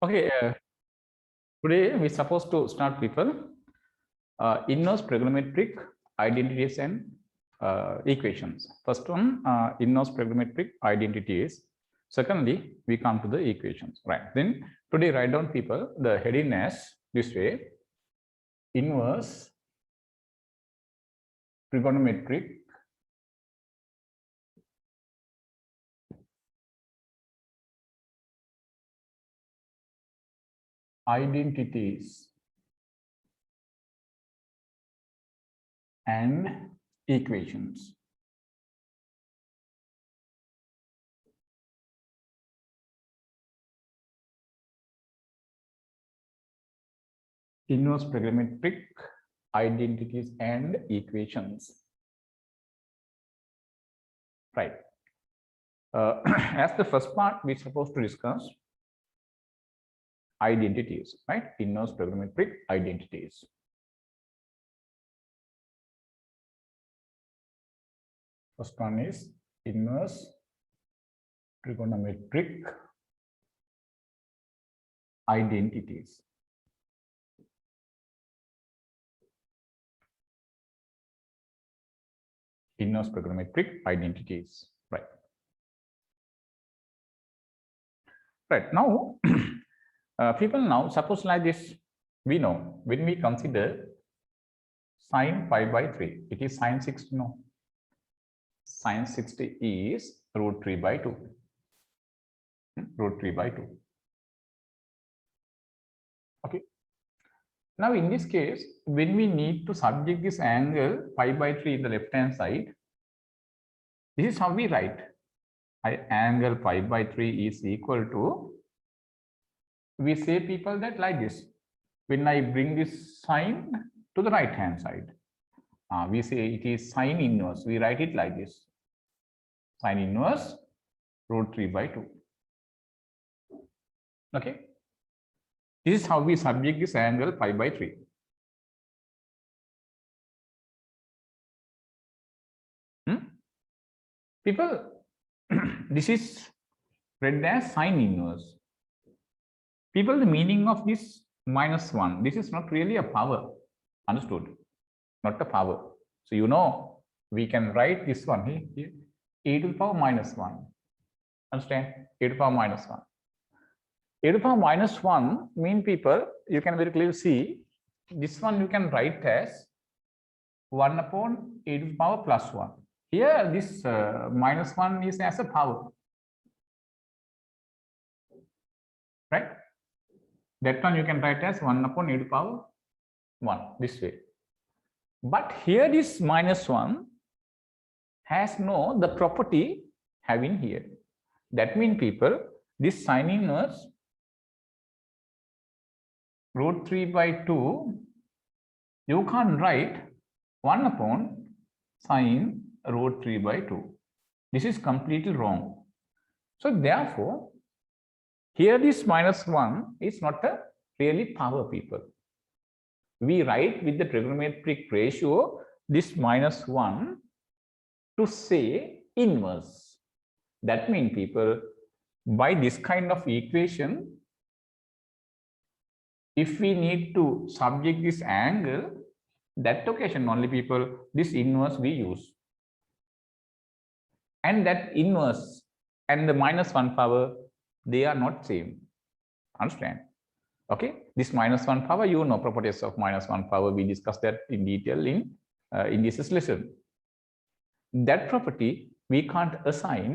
Okay, today we're supposed to start people inverse trigonometric identities and equations. First one, inverse trigonometric identities. Secondly, we come to the equations. Right. Then today write down people the heading as this way: inverse trigonometric identities and equations. Inverse trigonometric identities and equations. Right. As the first part, we're supposed to discuss identities, right? Inverse trigonometric identities. First one is inverse trigonometric identities. Inverse trigonometric identities, right? Right, now people now suppose like this, we know when we consider sine pi by 3, it is sine 60, no? Sine 60 is root 3 by 2. Root 3 by 2. Okay. Now in this case, when we need to subject this angle pi by 3 in the left hand side, this is how we write. Angle pi by 3 is equal to, we say people that like this. When I bring this sine to the right hand side, we say it is sine inverse. We write it like this: sine inverse root 3 by 2. Okay. This is how we subject this angle pi by 3. People, this is read as sine inverse. People, the meaning of this -1, this is not really a power. Understood? Not a power. So you know, we can write this one here, e to the power -1. Understand? E to the power -1. E to the power -1 mean people, you can very clearly see this one you can write as 1 upon e to the power +1. Here this -1 is as a power. Right? That one you can write as 1 upon e to the power 1 this way. But here this -1 has no the property having here. That means people, this sine inverse root 3 by 2, you can't write 1 upon sine root 3 by 2. This is completely wrong. So therefore, here this -1 is not a really power, people. We write with the trigonometric ratio this -1 to say inverse. That means people, by this kind of equation, if we need to subject this angle, that occasion only people, this inverse we use. And that inverse and the -1 power, they are not same. Understand? Okay, this -1 power, you know properties of -1 power, we discussed that in detail in this lesson. That property we can't assign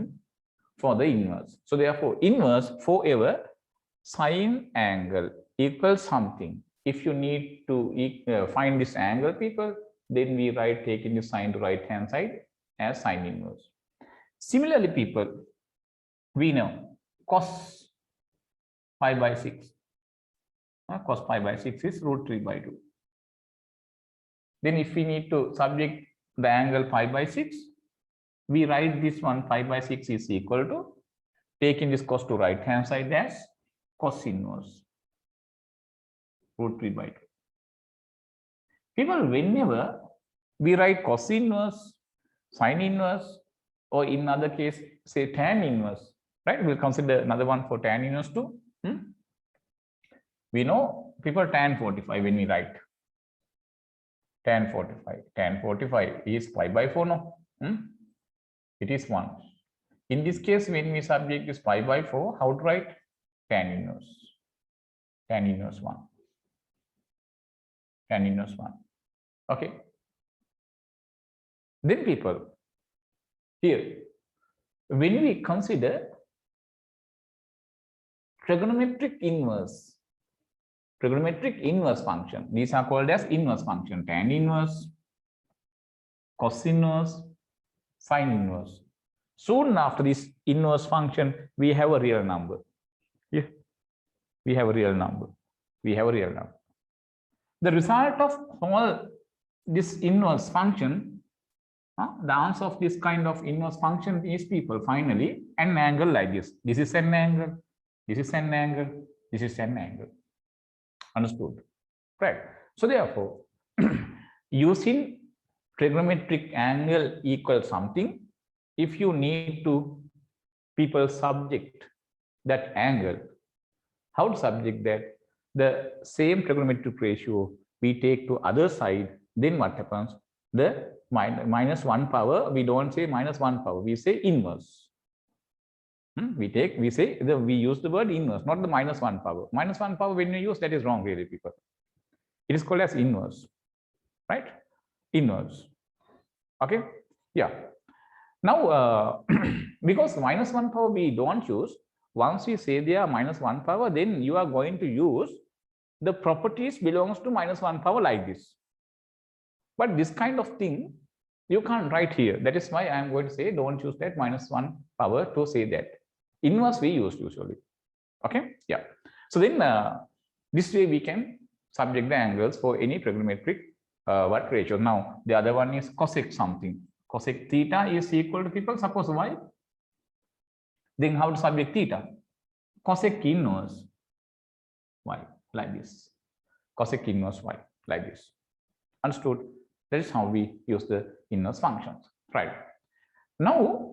for the inverse. So therefore, inverse forever sine angle equals something. If you need to find this angle, people, then we write taking the sine to right hand side as sine inverse. Similarly, people, we know cos pi by 6. Cos pi by 6 is root 3 by 2. Then if we need to subject the angle pi by 6, we write this one pi by 6 is equal to, taking this cos to right hand side as cos inverse root 3 by 2. People, whenever we write cos inverse, sine inverse, or in other case, say tan inverse, right? We'll consider another one for tan inverse too. We know people tan 45 when we write. Tan 45. Tan 45 is pi by 4, no? It is 1. In this case, when we subject this pi by 4, how to write? Tan inverse. Tan inverse 1. Tan inverse 1. Okay. Then people, here, when we consider trigonometric inverse function, these are called as inverse function: tan inverse, cos inverse, sin inverse. Soon after this inverse function, we have a real number. Yeah. We have a real number. The result of all this inverse function, the answer of this kind of inverse function is, people, finally an angle like this. This is an angle. This is an angle. This is an angle. Understood? Right. So therefore, using trigonometric angle equals something, if you need to, people, subject that angle, how to subject that? The same trigonometric ratio we take to other side, then what happens? The minus 1 power, we don't say minus 1 power, we say inverse. We use the word inverse, not the minus 1 power. Minus 1 power, when you use, that is wrong, really, people. It is called as inverse, right? Inverse. Okay. Yeah. Now, because minus 1 power we don't use, once we say they are minus 1 power, then you are going to use the properties belongs to minus 1 power like this. But this kind of thing you can't write here. That is why I am going to say don't use that minus 1 power to say that. Inverse we use usually. Okay. Yeah. So then this way we can subject the angles for any trigonometric ratio. Now the other one is cosec something. Cosec theta is equal to, people, suppose y. Then how to subject theta? Cosec inverse y, like this. Cosec inverse y, like this. Understood? That is how we use the inverse functions. Right. Now,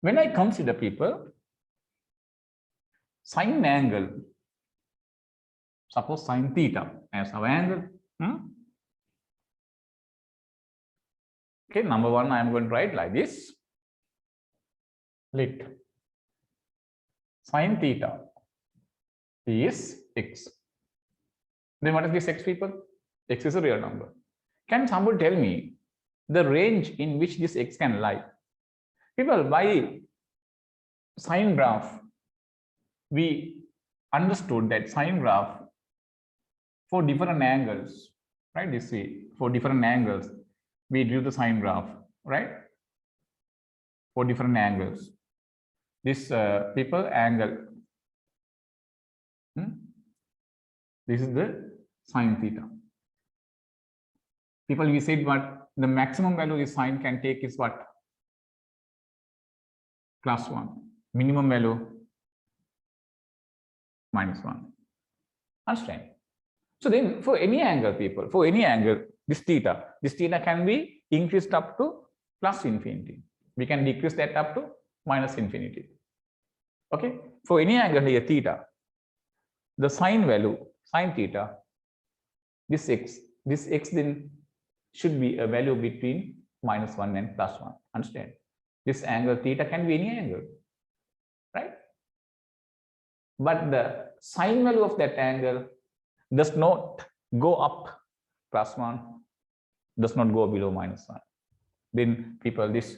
when I consider, people, sine angle, suppose sine theta as our angle. Okay, number one, I am going to write like this. Let sine theta is x. Then what is this x, people? X is a real number. Can somebody tell me the range in which this x can lie? People, by sine graph, we understood that sine graph for different angles, right? This way, for different angles, we drew the sine graph, right? For different angles. This people angle. This is the sine theta. People, we said what the maximum value this sine can take is what? +1. Minimum value -1. Understand? So then for any angle, people, for any angle, this theta can be increased up to +infinity. We can decrease that up to -infinity. Okay. For any angle here, theta, the sine value, sine theta, this x then should be a value between -1 and +1. Understand? This angle theta can be any angle, right? But the sine value of that angle does not go up +1, does not go below -1. Then people, this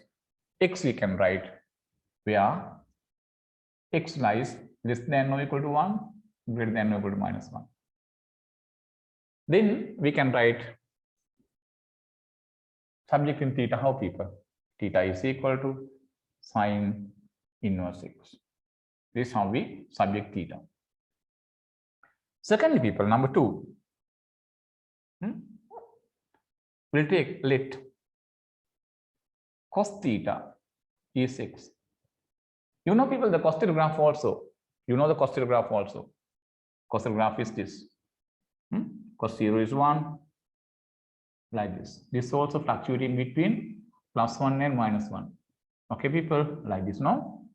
x we can write where x lies less than or equal to 1, greater than or equal to -1. Then we can write subject in theta, how, people? Theta is equal to sine inverse x. This is how we subject theta. Secondly, people, number 2, we'll take let cos theta is x. You know, people, the cos theta graph also. You know the cos theta graph also. Cos theta graph is this. Cos 0 is 1, like this. This also fluctuating between +1 and -1. Okay, people, like this, no?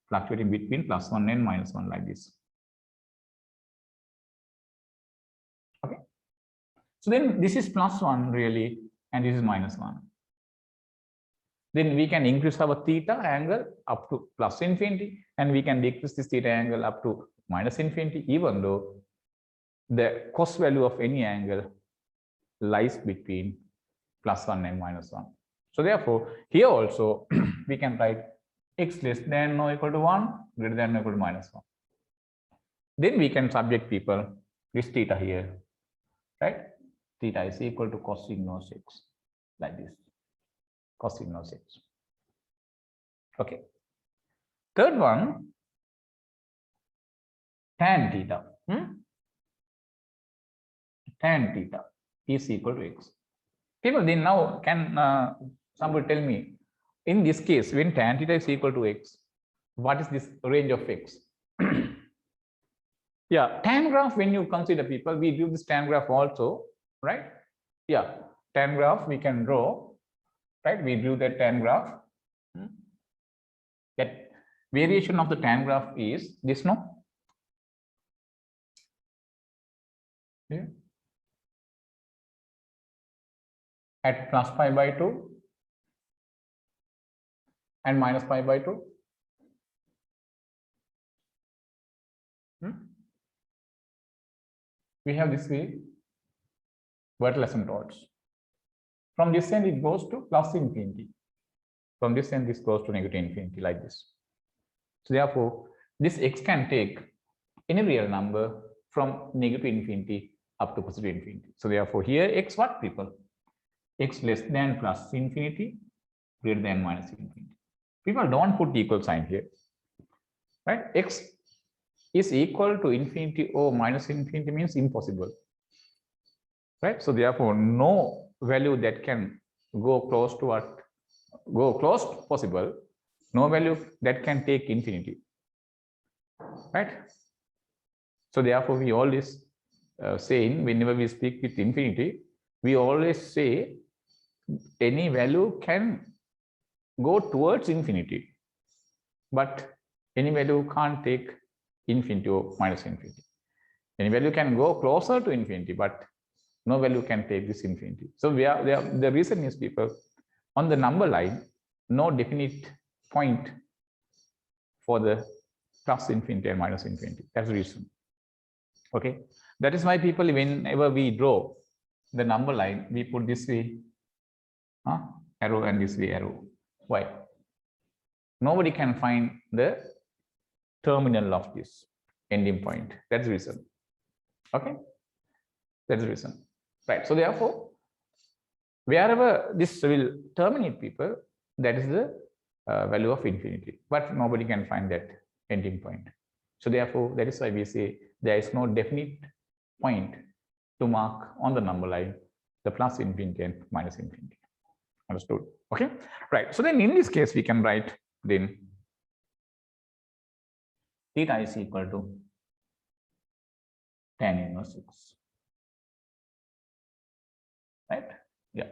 Fluctuating between +1 and -1, like this. Okay. So then this is +1 really, and this is -1. Then we can increase our theta angle up to +∞, and we can decrease this theta angle up to -∞, even though the cos value of any angle lies between +1 and -1. So therefore, here also we can write x less than or equal to 1, greater than or equal to -1. Then we can subject people this theta here, right? Theta is equal to cos inverse x, like this, cos inverse x. Okay. Third one, tan theta. Tan theta is equal to x. People, then now can somebody tell me, in this case, when tan theta is equal to x, what is this range of x? Yeah, tan graph, when you consider people, we do this tan graph also, right? Yeah, tan graph we can draw, right? We drew that tan graph. That variation of the tan graph is this, no? Yeah. At +π/2 and -π/2. We have this way vertical asymptotes. From this end, it goes to +∞. From this end, this goes to -∞, like this. So therefore, this x can take any real number from -∞ up to +∞. So therefore, here x what, people? X less than +∞, greater than -∞. People don't put equal sign here, right? X is equal to infinity or -∞ means impossible, right? So therefore, no value that can go close to what, go close possible, no value that can take infinity, right? So therefore, we always say, whenever we speak with infinity, we always say any value can go towards infinity, but any value can't take infinity or -∞. Any value can go closer to infinity, but no value can take this infinity. So the reason is, people, on the number line, no definite point for the +∞ and -∞. That's the reason. Okay, that is why, people, whenever we draw the number line, we put this way arrow and this way arrow. Why? Nobody can find the terminal of this ending point. That's the reason. Okay, that's the reason, right? So therefore, wherever this will terminate, people, that is the value of infinity, but nobody can find that ending point. So therefore, that is why we say there is no definite point to mark on the number line the +∞ and -∞. Understood? Okay, right. So then in this case, we can write then theta is equal to tan inverse x, right? Yeah.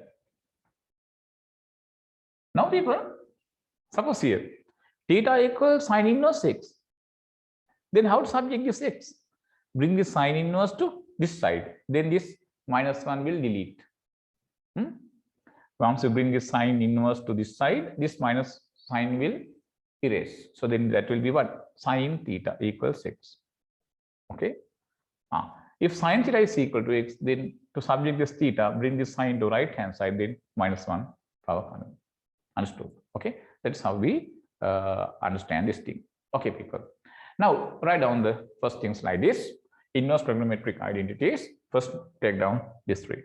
Now, people, suppose here theta equals sin inverse x. Then how to subject this x? Bring this sin inverse to this side. Then this -1 will delete. Once you bring this sin inverse to this side, this minus sign will erase. So then that will be what? Sin theta equals x. Okay. If sin theta is equal to x, then to subject this theta, bring this sign to right hand side, then -1 power 100. Understood? Okay. That's how we understand this thing. Okay, people. Now write down the first things like this. Inverse trigonometric identities. First, take down these three.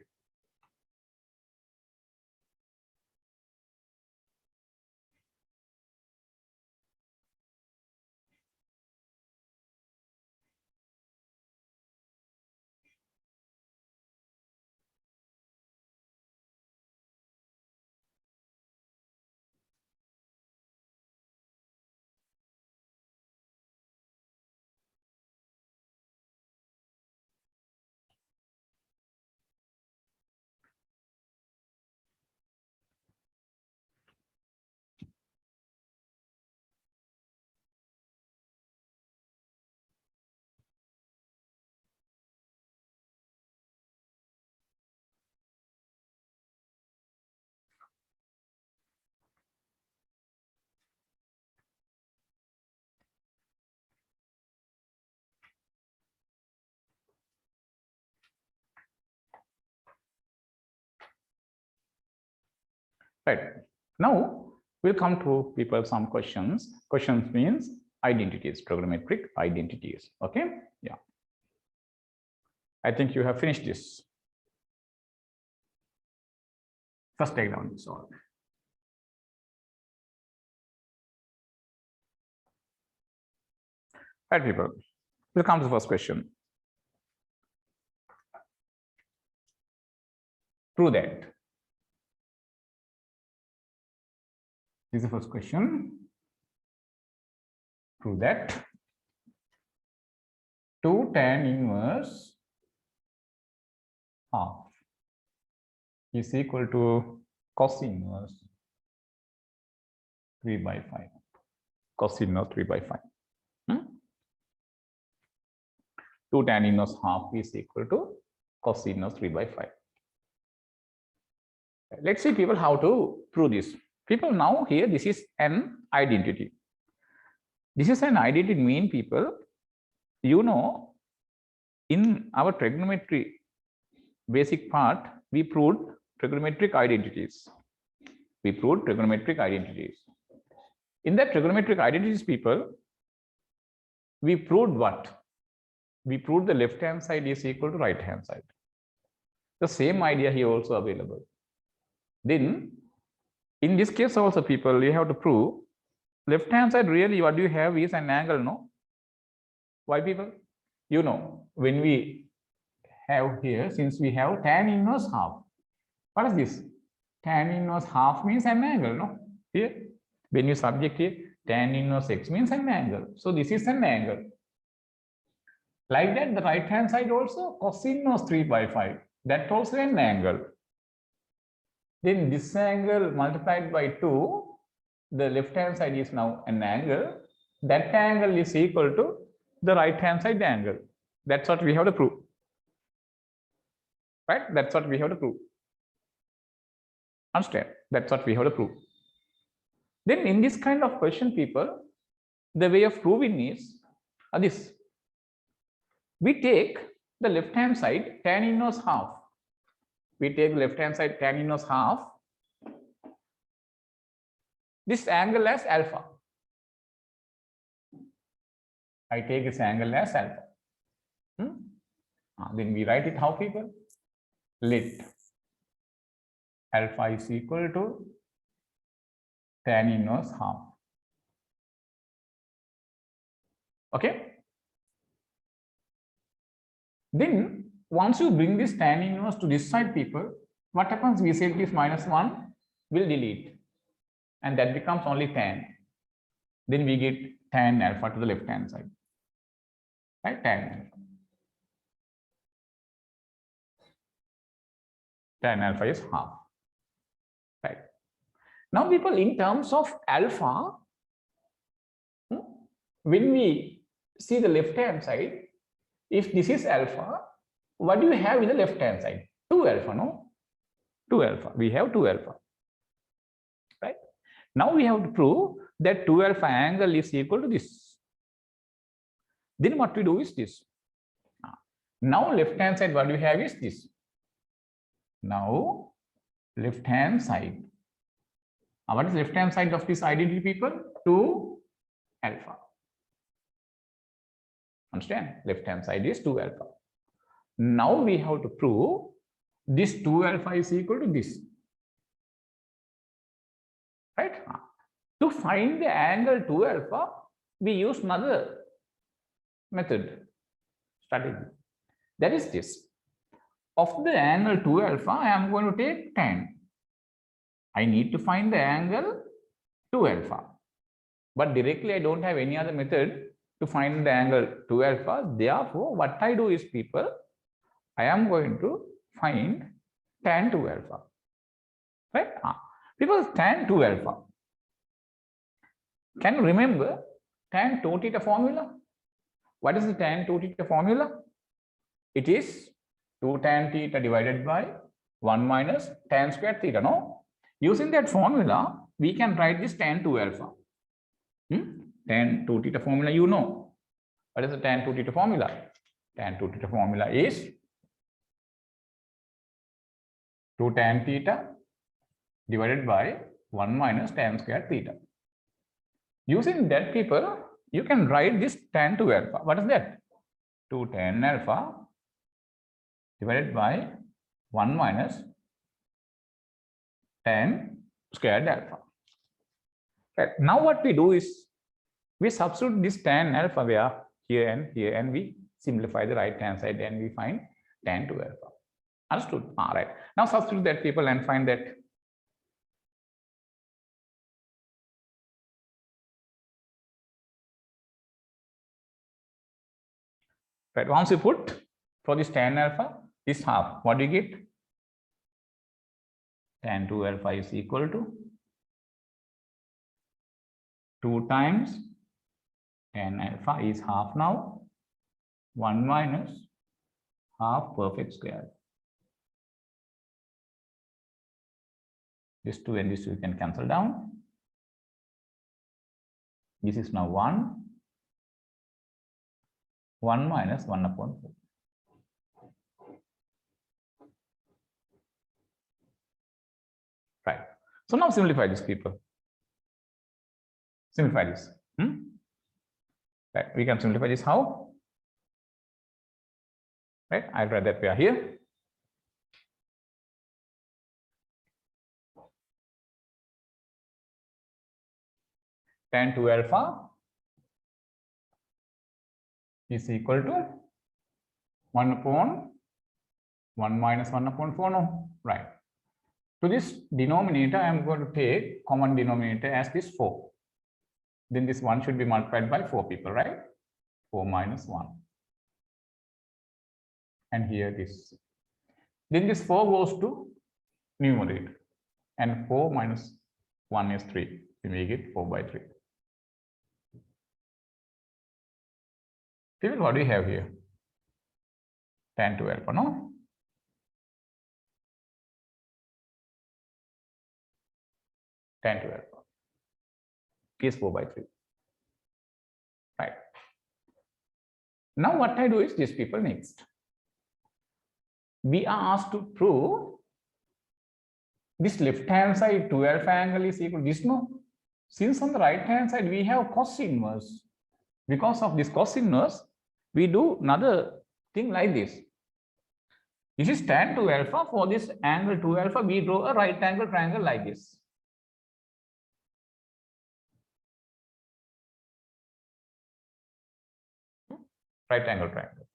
Right. Now we'll come to people some questions. Questions means identities, trigonometric identities. Okay. Yeah. I think you have finished this. First diagram is all. Right, people. We'll come to the first question. Prove that. This is the first question. Prove that 2 tan inverse half is equal to cos inverse 3 by 5. Cos inverse 3 by 5. 2 tan inverse half is equal to cos inverse 3 by 5. Let's see people how to prove this. People, now here this is an identity. This is an identity mean people, you know, in our trigonometry basic part, we proved trigonometric identities. We proved trigonometric identities. In that trigonometric identities people, we proved what? We proved the left hand side is equal to right hand side. The same idea here also available. Then in this case also people, you have to prove left hand side really what you have is an angle, no? Why people? You know, when we have here, since we have tan inverse half, what is this? Tan inverse half means an angle, no? Here, when you subject here, tan inverse x means an angle. So this is an angle. Like that, the right hand side also cos inverse 3 by 5. That also an angle. Then this angle multiplied by 2, the left hand side is now an angle. That angle is equal to the right hand side angle. That's what we have to prove. Right? That's what we have to prove. Understand? That's what we have to prove. Then in this kind of question, people, the way of proving is this. We take the left hand side tan inverse half. We take left hand side tan inverse half. This angle as alpha. I take this angle as alpha. Then we write it how people? Let alpha is equal to tan inverse half. Okay. Then once you bring this tan inverse to this side people, what happens? We say this minus 1 will delete. And that becomes only tan. Then we get tan alpha to the left hand side. Right? Tan alpha. Tan alpha is half. Right. Now people, in terms of alpha, when we see the left hand side, if this is alpha, what do you have in the left hand side? 2 alpha, no? 2 alpha. We have 2 alpha. Right? Now we have to prove that 2 alpha angle is equal to this. Then what we do is this. Now left hand side, what we have is this. Now left hand side. What is left hand side of this identity people? 2 alpha. Understand? Left hand side is 2 alpha. Now we have to prove this 2 alpha is equal to this. Right? To find the angle 2 alpha, we use another method, strategy. That is this. Of the angle 2 alpha, I am going to take tan. I need to find the angle 2 alpha. But directly I don't have any other method to find the angle 2 alpha. Therefore, what I do is people, I am going to find tan 2 alpha. Right? Because tan 2 alpha. Can you remember tan 2 theta formula? What is the tan 2 theta formula? It is 2 tan theta divided by 1 minus tan square theta, no? Using that formula, we can write this tan 2 alpha. Tan 2 theta formula, you know. What is the tan 2 theta formula? Tan 2 theta formula is 2 tan theta divided by 1 minus tan squared theta. Using that, people, you can write this tan to alpha. What is that? 2 tan alpha divided by 1 minus tan squared alpha. Right. Now what we do is we substitute this tan alpha here, and we simplify the right hand side and we find tan to alpha. Understood? All right. Now substitute that, people, and find that. Right. Once you put for this tan alpha, this half, what do you get? Tan to alpha is equal to 2 times tan alpha is half now, 1 minus half perfect square. This 2 and this 2 can cancel down. This is now 1 minus 1 upon 4. Right. So now simplify this, people. Simplify this. Right. We can simplify this how? Right. I'll write that we are here. Tan to alpha is equal to 1 upon 1 minus 1 upon 4. No, right. To this denominator, I am going to take common denominator as this 4. Then this 1 should be multiplied by 4, people, right? 4 minus 1. And here this. Then this 4 goes to numerator. And 4 minus 1 is 3. We make it 4 by 3. People, what do we have here? Tan to alpha, no? Tan to alpha is 4 by 3. Right. Now what I do is this, people, next. We are asked to prove this left hand side 2 alpha angle is equal to this, no? Since on the right hand side we have cos inverse. Because of this cos inverse, we do another thing like this. This is tan 2 alpha. For this angle 2 alpha, we draw a right angle triangle like this. Right angle triangle.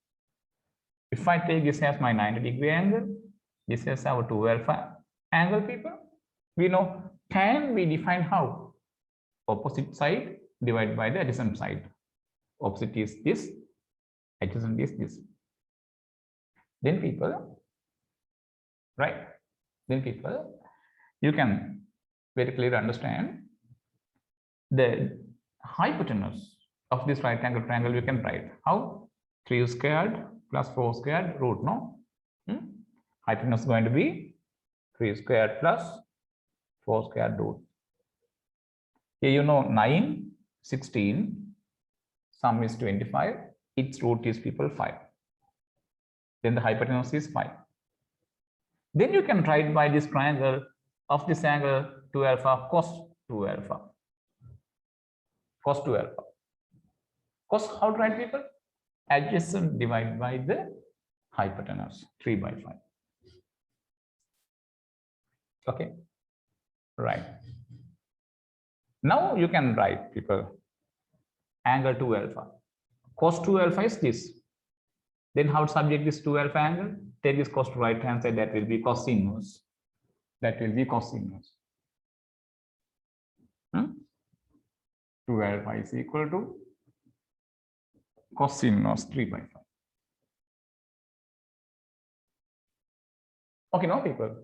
If I take this as my 90-degree angle, this is our 2 alpha angle, people. We know tan we define how? Opposite side divided by the adjacent side. Opposite is this, adjacent is this. Then, people, right? Then, people, you can very clearly understand the hypotenuse of this right angle triangle. We can write how? 3 squared plus 4 squared root, no? Hypotenuse is going to be 3 squared plus 4 squared root. Here you know 9, 16, sum is 25, its root is, people, 5. Then the hypotenuse is 5. Then you can write by this triangle of this angle 2 alpha cos 2 alpha. Cos 2 alpha. Cos, how to write, people? Adjacent divided by the hypotenuse, 3 by 5. Okay. Right. Now you can write, people, angle 2 alpha. Cos 2 alpha is this. Then how to subject this 2 alpha angle? Take this cos to right hand side, that will be cos inverse. That will be cos inverse. 2 alpha is equal to cos inverse 3 by 5. Okay, now, people,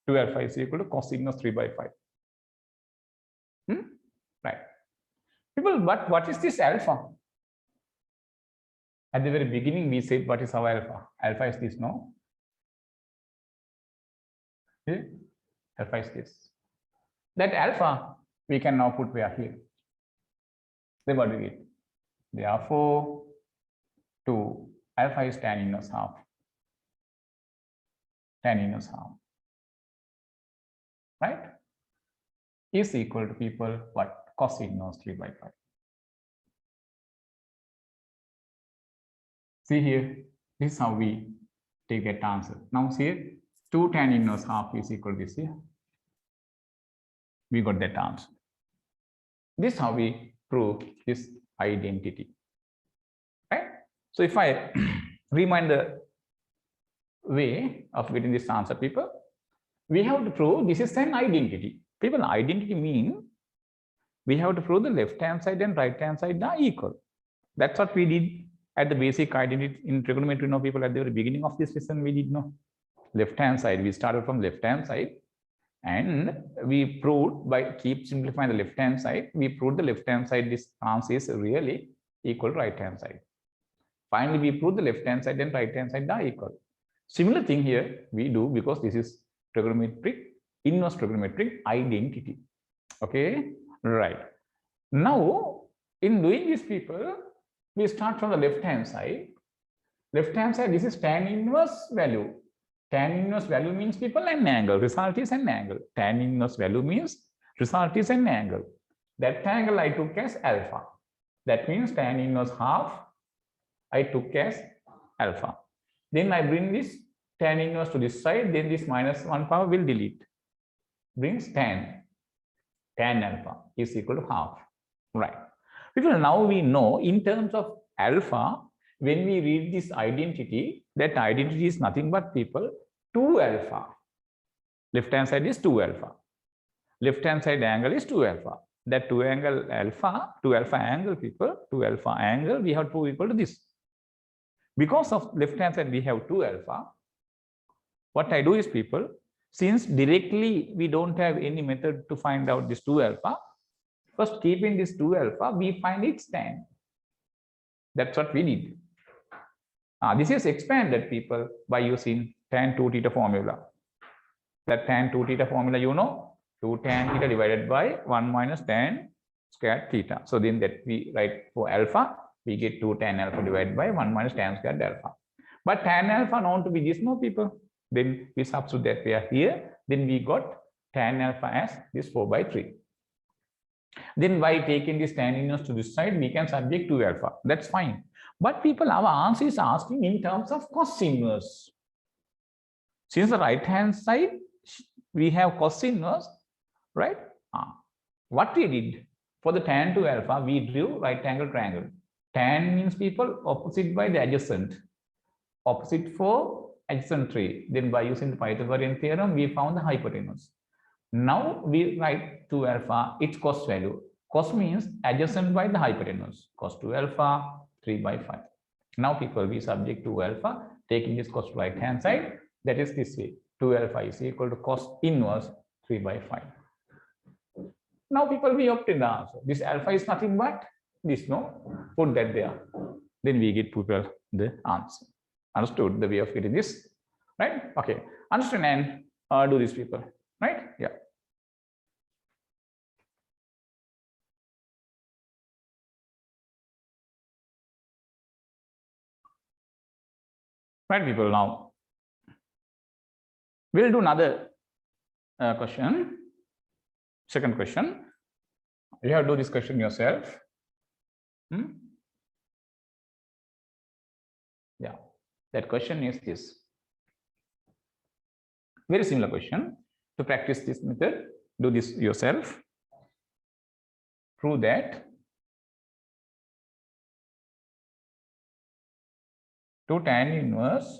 2 alpha is equal to cos inverse 3 by 5. Right. People, but what is this alpha? At the very beginning, we said what is our alpha? Alpha is this, no? Okay. Alpha is this. That alpha we can now put where here. Then what do we get? Therefore, 2 alpha is tan inverse half. Tan inverse half. right, is equal to people what? Cos inverse 3 by 5. See here, this is how we take that answer. Now see here, 2 tan inverse half is equal to this here. We got that answer. This is how we prove this identity, right? So if I remind the way of getting this answer, people, we have to prove this is an identity. People, identity mean we have to prove the left hand side and right hand side are equal. That's what we did at the basic identity in trigonometry. No, people, at the very beginning of this lesson, we did know left hand side. We started from left hand side and we proved by keep simplifying the left hand side. We proved the left hand side, this answer is really equal to right hand side. Finally, we proved the left hand side and right hand side are equal. Similar thing here we do because this is trigonometric, inverse trigonometric identity. Okay, right. Now, in doing this, people, we start from the left hand side. Left hand side, this is tan inverse value. Tan inverse value means, people, an angle. Result is an angle. Tan inverse value means result is an angle. That angle I took as alpha. That means tan inverse half I took as alpha. Then I bring this tan inverse to this side. Then this minus 1 power will delete. Brings tan alpha is equal to half. Right. People, now we know in terms of alpha, when we read this identity, that identity is nothing but, people, 2 alpha. Left hand side is 2 alpha. Left hand side angle is 2 alpha. That 2 alpha angle, people, 2 alpha angle, we have to equal to this. Because of left hand side we have 2 alpha, what I do is, people, since directly we don't have any method to find out this 2 alpha, first keeping this 2 alpha, we find its tan. That's what we did. This is expanded, people, by using tan 2 theta formula. That tan 2 theta formula, you know, 2 tan theta divided by 1 minus tan squared theta. So then that we write for alpha, we get 2 tan alpha divided by 1 minus tan squared alpha. But tan alpha known to be this, no, people. Then we substitute that pair here. Then we got tan alpha as this 4 by 3. Then by taking this tan inverse to this side, we can subject 2 alpha. That's fine. But, people, our answer is asking in terms of cos inverse. Since the right hand side we have cos inverse, right? What we did for the tan 2 alpha, we drew right angle triangle. Tan means, people, opposite by the adjacent. Opposite for adjacent 3. Then by using the Pythagorean theorem, we found the hypotenuse. Now we write 2 alpha, its cos value. Cos means adjacent by the hypotenuse. Cos 2 alpha, 3 by 5. Now, people, we subject 2 alpha, taking this cos to right hand side, that is this way. 2 alpha is equal to cos inverse 3 by 5. Now, people, we obtain the answer. This alpha is nothing but this, no? Put that there. Then we get, people, the answer. Understood the way of getting this, right? Okay. Understand and do this, people, right? Yeah. Right, people, now we'll do another question. Second question. You have to do this question yourself. Yeah, that question is this. Very similar question. To practice this method, do this yourself. Prove that 2 tan inverse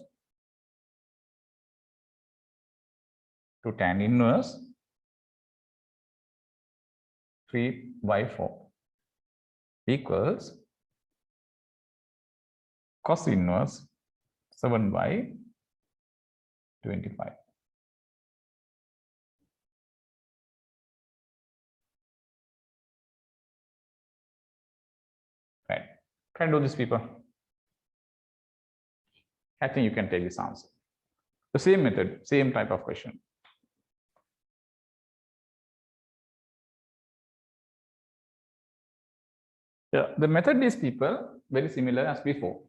3 by 4 equals cos inverse 7 by 25. Right. Can do this, people. I think you can take this answer. The same method, same type of question. Yeah, the method is, people, very similar as before.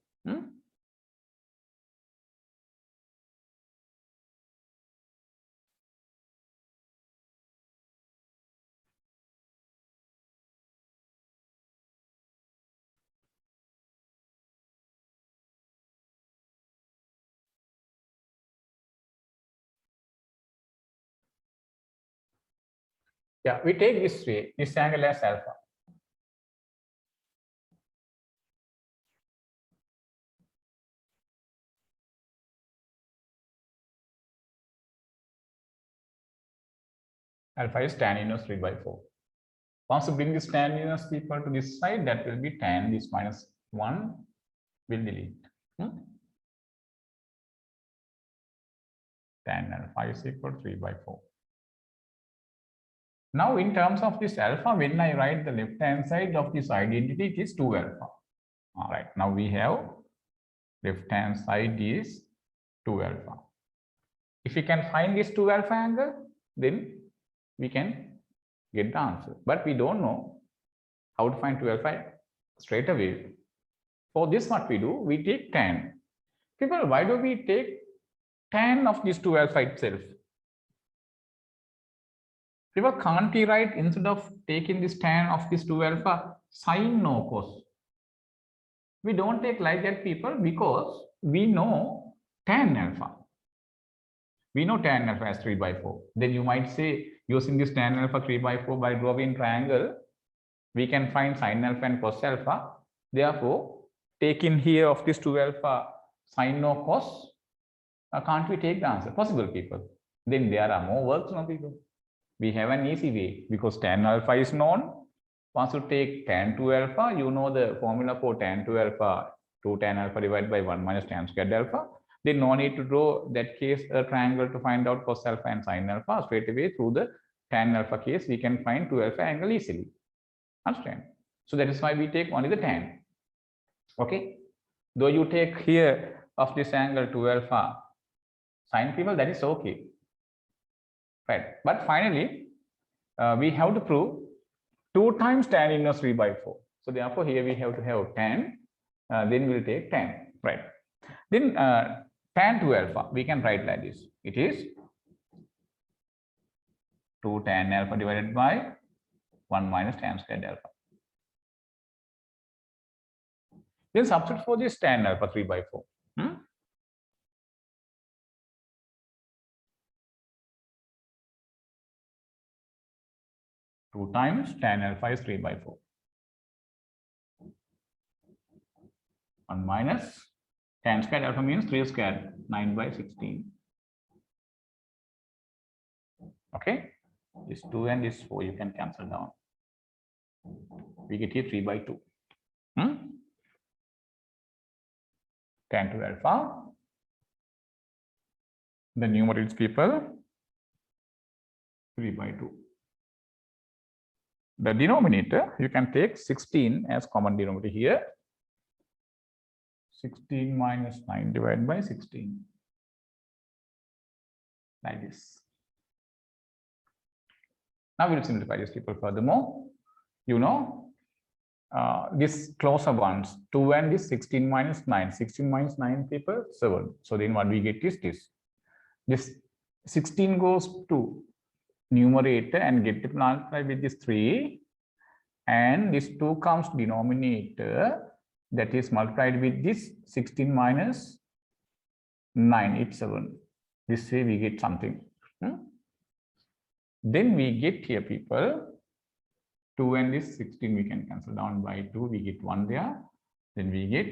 Yeah, we take this way, this angle as alpha. Alpha is tan inverse 3 by 4. Once you bring this tan inverse people to this side, that will be tan, this minus 1 will delete. Tan alpha is equal to 3 by 4. Now, in terms of this alpha, when I write the left-hand side of this identity, it is 2 alpha. All right, now we have left-hand side is 2 alpha. If we can find this 2 alpha angle, then we can get the answer. But we don't know how to find 2 alpha straight away. For this, what we do, we take tan. People, why do we take tan of this 2 alpha itself? People, can't we write, instead of taking this tan of this 2 alpha, sine no cos? We don't take like that, people, because we know tan alpha. We know tan alpha as 3 by 4. Then you might say, using this tan alpha 3 by 4 by drawing triangle, we can find sine alpha and cos alpha. Therefore, taking here of this 2 alpha sine no cos, can't we take the answer? Possible, people. Then there are more works, no, people. We have an easy way, because tan alpha is known. Once you take tan 2 alpha, you know the formula for tan 2 alpha, 2 tan alpha divided by 1 minus tan squared alpha. Then no need to draw that case a triangle to find out cos alpha and sine alpha. Straight away through the tan alpha case, we can find 2 alpha angle easily. Understand? So that is why we take only the tan. Okay. Though you take here of this angle 2 alpha sine, people, that is okay. Right. But finally, we have to prove 2 times tan inverse 3 by 4. So therefore, here we have to have tan. Then we'll take tan. Right. Then tan 2 alpha, we can write like this. It is 2 tan alpha divided by 1 minus tan squared alpha. Then substitute for this tan alpha 3 by 4. 2 times tan alpha is 3 by 4. 1 minus tan squared alpha means 3 squared, 9 by 16. Okay. This 2 and this 4 you can cancel down. We get here 3 by 2. Tan 2 alpha. The numerator, people, 3 by 2. The denominator, you can take 16 as common denominator here. 16 minus 9 divided by 16. Like this. Now we'll simplify this, people, furthermore. You know, this closer ones, 2 and this 16 minus 9. 16 minus 9, people, 7. So then what we get is this. This 16 goes to numerator and get multiplied with this 3, and this 2 comes denominator, that is multiplied with this 16 minus 9, it's 7. This way we get something. Then we get here, people, 2 and this 16 we can cancel down by 2, we get 1 there. Then we get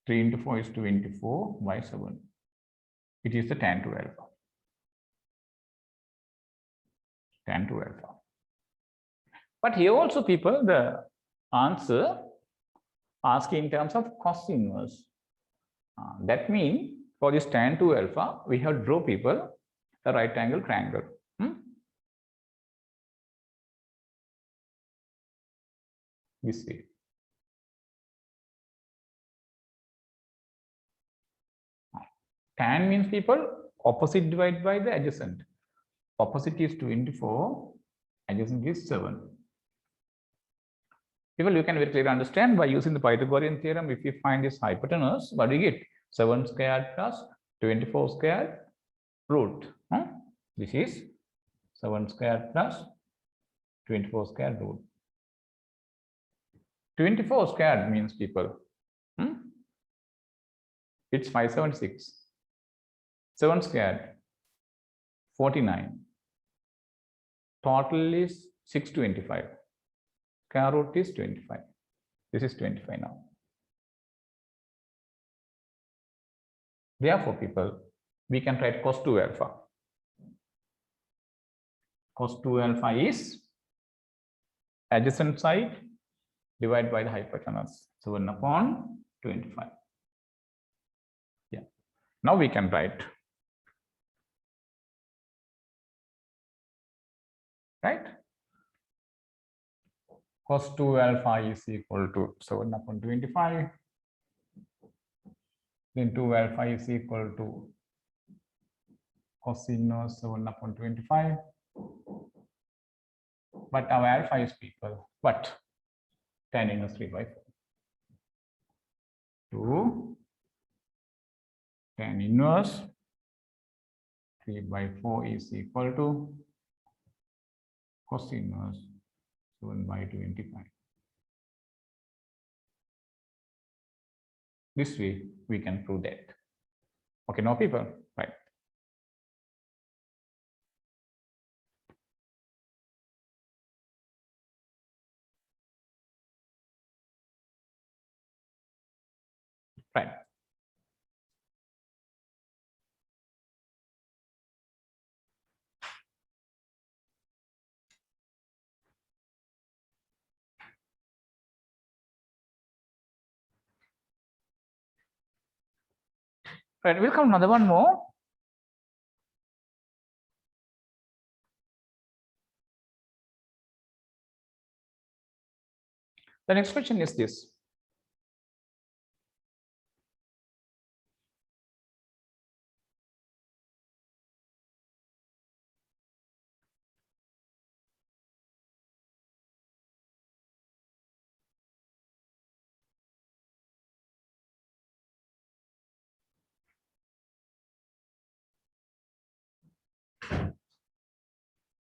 3 into 4 is 24 by 7. It is the tan 2 alpha. Tan 2 alpha. But here also, people, the answer asked in terms of cos inverse. That means for this tan 2 alpha, we have to draw, people, a right angle triangle. This way. Tan means, people, opposite divided by the adjacent. Opposite is 24, adjacent is 7. People, you can very clearly understand by using the Pythagorean theorem. If you find this hypotenuse, what do you get? 7 squared plus 24 squared root. This is 7 squared plus 24 squared root. 24 squared means, people, it's 576. 7 squared, 49. Total is 625. Square root is 25. This is 25 now. Therefore, people, we can write cos 2 alpha. Cos 2 alpha is adjacent side divided by the hypotenuse. So 1 upon 25. Yeah. Now we can write. Right? Cos 2 alpha is equal to 7 upon 25. Then 2 alpha is equal to cos inverse 7 upon 25. But our alpha is people. What? Tan inverse 3 by 4. 2 tan inverse 3 by 4 is equal to cos inverse 7 by 25. This way we can prove that. Okay, now people, right? Right. Right, we'll come another one more. The next question is this.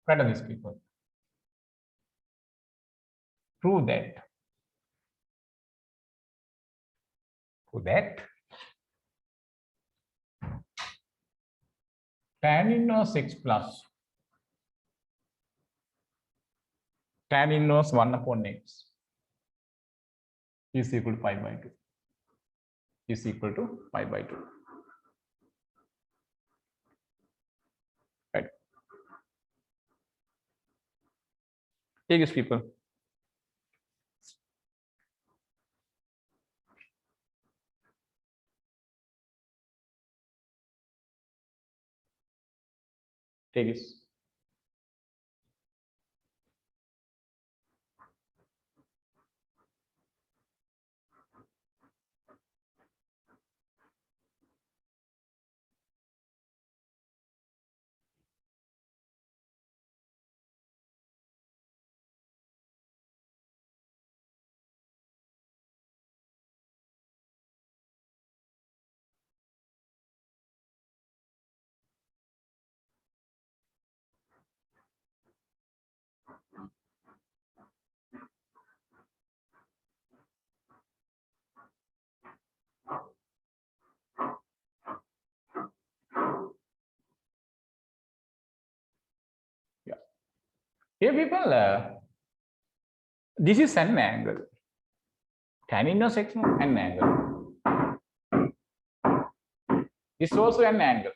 What are these people? Prove that. Prove that. Tan inverse x plus tan inverse 1 upon x is equal to pi by 2. Is equal to pi by 2. Right. Take this, people. Take this. Here, people, this is an angle. Tan inverse x an angle. This is also an angle.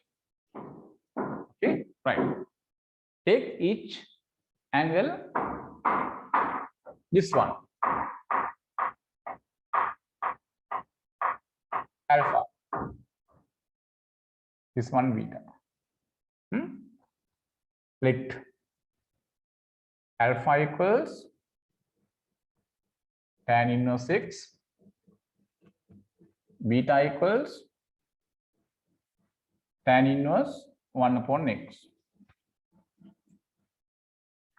Okay, right. Take each angle. This one, alpha. This one, beta. Let alpha equals tan inverse x, beta equals tan inverse 1 upon x.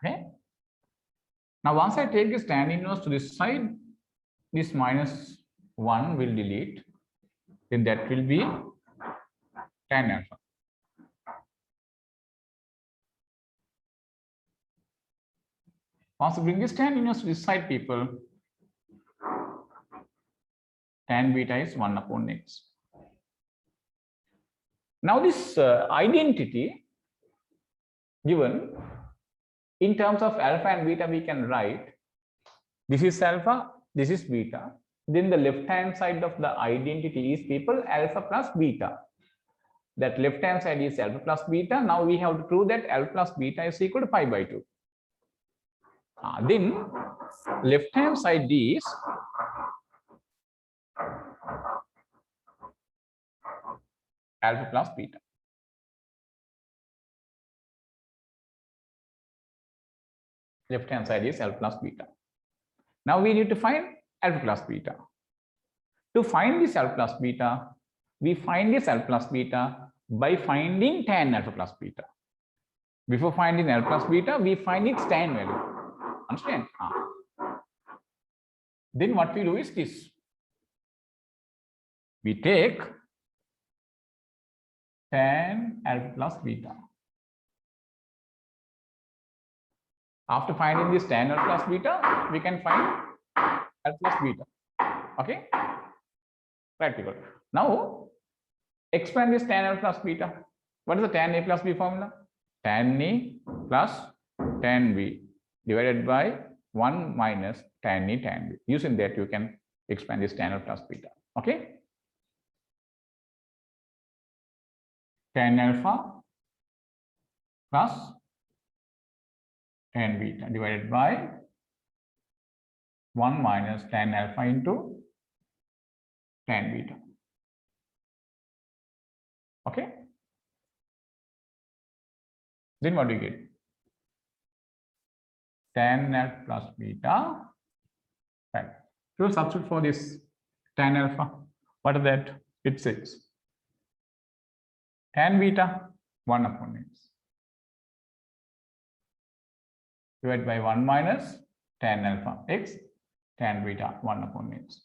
Okay. Now, once I take this tan inverse to this side, this minus 1 will delete. Then that will be tan alpha. Once I bring this tan inverse to this side, people, tan beta is 1 upon x. Now, this identity given in terms of alpha and beta, we can write this is alpha, this is beta. Then the left hand side of the identity is people alpha plus beta. That left hand side is alpha plus beta. Now we have to prove that alpha plus beta is equal to pi by 2. Then left hand side is alpha plus beta. Left hand side is alpha plus beta. Now we need to find alpha plus beta. To find this alpha plus beta, we find this alpha plus beta by finding tan alpha plus beta. Before finding alpha plus beta, we find its tan value. Understand? Then what we do is this. We take tan alpha plus beta. After finding this tan alpha plus beta, we can find alpha plus beta. Okay? Practical. Now, expand this tan alpha plus beta. What is the tan A plus B formula? Tan A plus tan B divided by 1 minus tan A tan B. Using that, you can expand this tan alpha plus beta. Okay? Tan alpha plus tan beta divided by 1 minus tan alpha into tan beta. Okay? Then what do you get? Tan alpha plus beta. Right. So substitute for this tan alpha. What is that? It says tan beta 1 upon x divided by 1 minus tan alpha x, tan beta 1 upon x.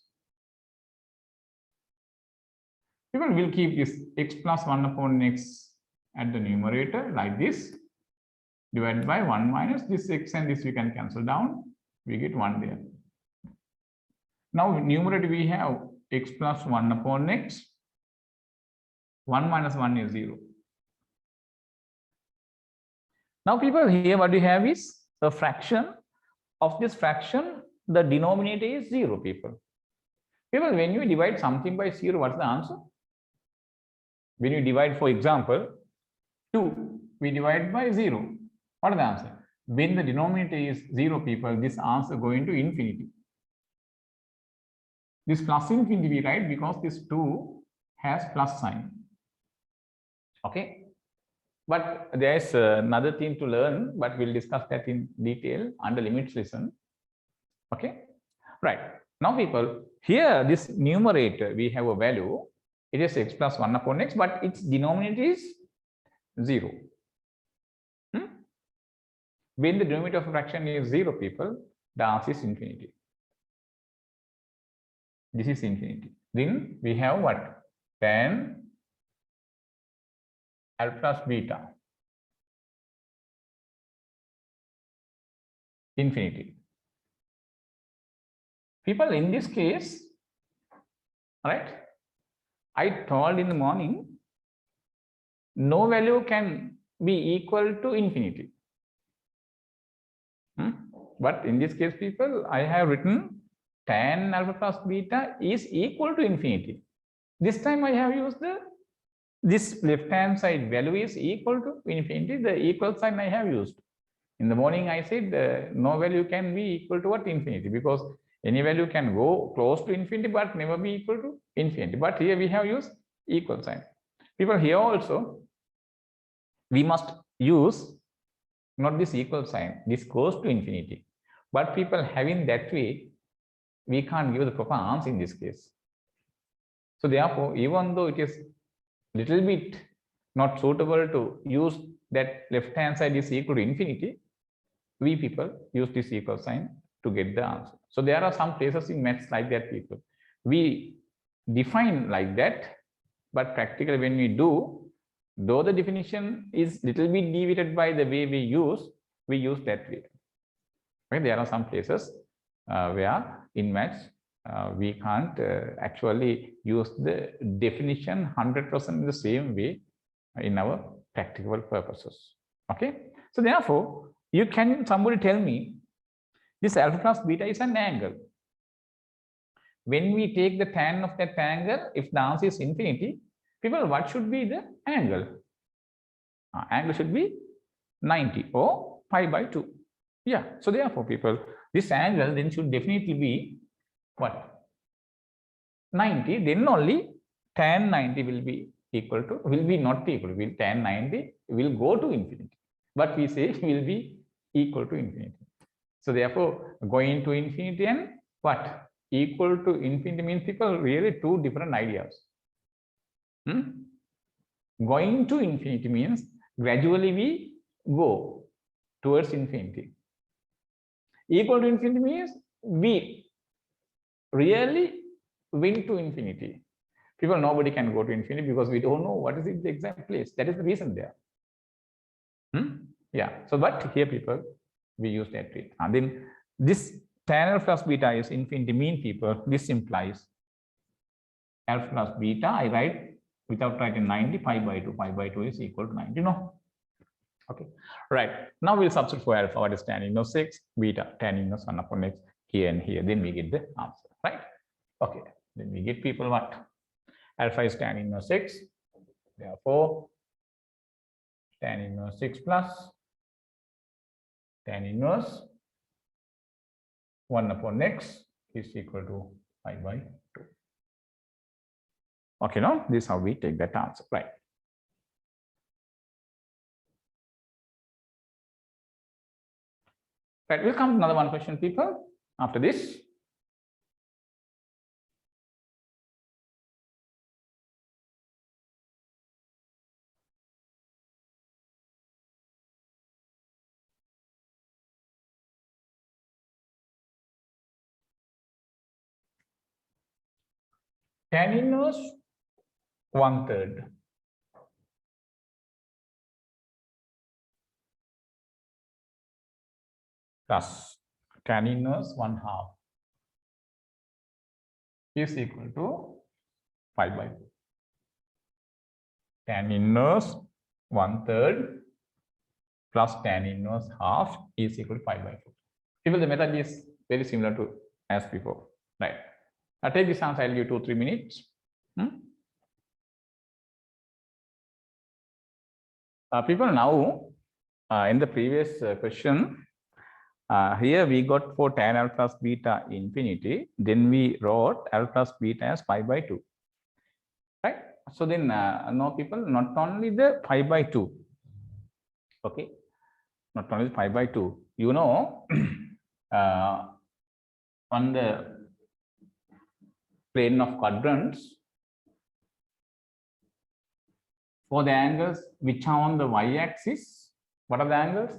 People will keep this x plus 1 upon x at the numerator like this, divided by 1 minus this x, and this we can cancel down. We get 1 there. Now, numerator we have x plus 1 upon x. 1 minus 1 is 0. Now, people, here what we have is a fraction. Of this fraction, the denominator is 0, people. People, when you divide something by 0, what's the answer? When you divide, for example, 2, we divide by 0. What is the answer? When the denominator is 0, people, this answer going to infinity. This plus infinity we write because this 2 has plus sign. Okay? But there is another thing to learn, but we'll discuss that in detail under limits lesson. Okay? Right. Now, people, here this numerator, we have a value. It is x plus 1 upon x, but its denominator is 0. When the denominator of a fraction is 0, people, the answer is infinity. This is infinity. Then we have what? Tan alpha plus beta infinity. People, in this case, right, I told in the morning, no value can be equal to infinity. But in this case, people, I have written tan alpha plus beta is equal to infinity. This time I have used this left hand side value is equal to infinity. The equal sign I have used. In the morning I said no value can be equal to what? Infinity, because any value can go close to infinity but never be equal to infinity. But here we have used equal sign. People, here also we must use not this equal sign. This goes to infinity. But people, having that way, we can't give the proper answer in this case. So therefore, even though it is little bit not suitable to use that left hand side is equal to infinity, we people use this equal sign to get the answer. So there are some places in maths like that, people. We define like that, but practically when we do, though the definition is little bit deviated by the way we use that way. Okay? There are some places where in maths we can't actually use the definition 100% in the same way in our practical purposes. Okay, so therefore somebody tell me, this alpha plus beta is an angle. When we take the tan of that angle, if the answer is infinity, people, what should be the angle? Angle should be 90 or pi by 2. Yeah, so therefore, people, this angle then should definitely be what? 90, then only tan 90 will be equal to, will be not equal, will tan 90 will go to infinity. But we say will be equal to infinity. So therefore, going to infinity and what? Equal to infinity means, people, really two different ideas. Going to infinity means gradually we go towards infinity. Equal to infinity means we really went to infinity. People, nobody can go to infinity because we don't know what is the exact place. That is the reason there. Yeah. So, but here, people, we use that trick. And then this tan alpha plus beta is infinity mean, people, this implies alpha plus beta, I write without writing 90, pi by 2. Pi by 2 is equal to 90, no? Okay, right. Now we'll substitute for alpha, what is tan inverse 6, beta, tan inverse 1 upon x, here and here. Then we get the answer, right? Okay, then we get, people, what? Alpha is tan inverse 6. Therefore, tan inverse 6 plus tan inverse 1 upon x is equal to pi by 2. Okay, now this is how we take that answer, right? Right, we'll come to another one question, people, after this. Tan inverse 1/3 plus tan inverse 1/2 is equal to pi by 2. Tan inverse 1/3 plus tan inverse half is equal to pi by 2. People, the method is very similar to as before, right? I'll take this answer, I'll give 2-3 minutes. People, now in the previous question, here we got for tan alpha plus beta infinity, then we wrote alpha plus beta as pi by 2, right? So then now, people, not only the pi by 2, okay, not only pi by 2, you know, on the plane of quadrants, for the angles which are on the y-axis, what are the angles?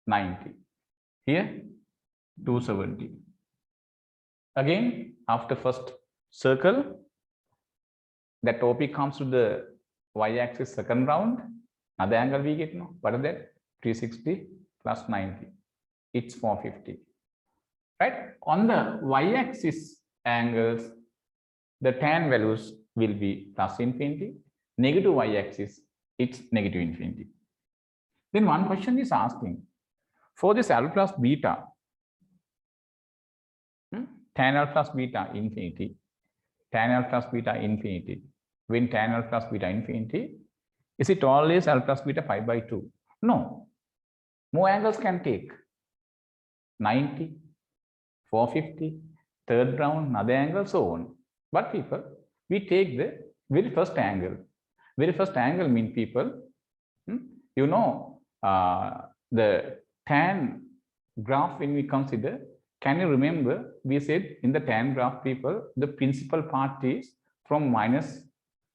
90. Here, 270. Again, after first circle, that OP comes to the y-axis second round. Another angle we get, no? What is that? 360 plus 90. It's 450. Right? On the y-axis angles, the tan values will be plus infinity. Negative y-axis, it's negative infinity. Then one question is asking, for this alpha plus beta, tan alpha plus beta infinity, tan alpha plus beta infinity, when tan alpha plus beta infinity, is it always alpha plus beta pi by 2? No. More angles can take 90, 450, third round, another angle, so on. But people, we take the very first angle. Very first angle mean, people, you know, the tan graph when we consider, can you remember we said in the tan graph, people, the principal part is from minus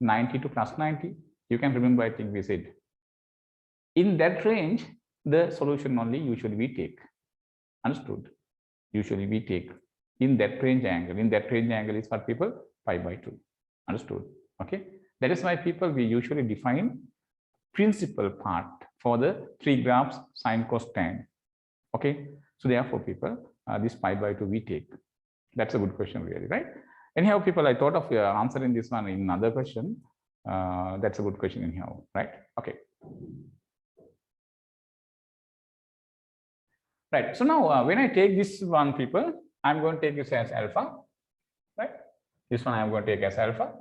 90 to plus 90. You can remember, I think we said. In that range, the solution only usually we take. Understood? Usually we take in that range angle. In that range angle is what, people? Pi by 2. Understood? Okay. That is why, people, we usually define principal part for the three graphs sine, cos, tan. Okay. So therefore, people, this pi by 2 we take. That's a good question, really, right? Anyhow, people, I thought of answering this one in another question. That's a good question anyhow, right? Okay. Right. So now when I take this one, people, I'm going to take this as alpha. Right. This one I'm going to take as alpha.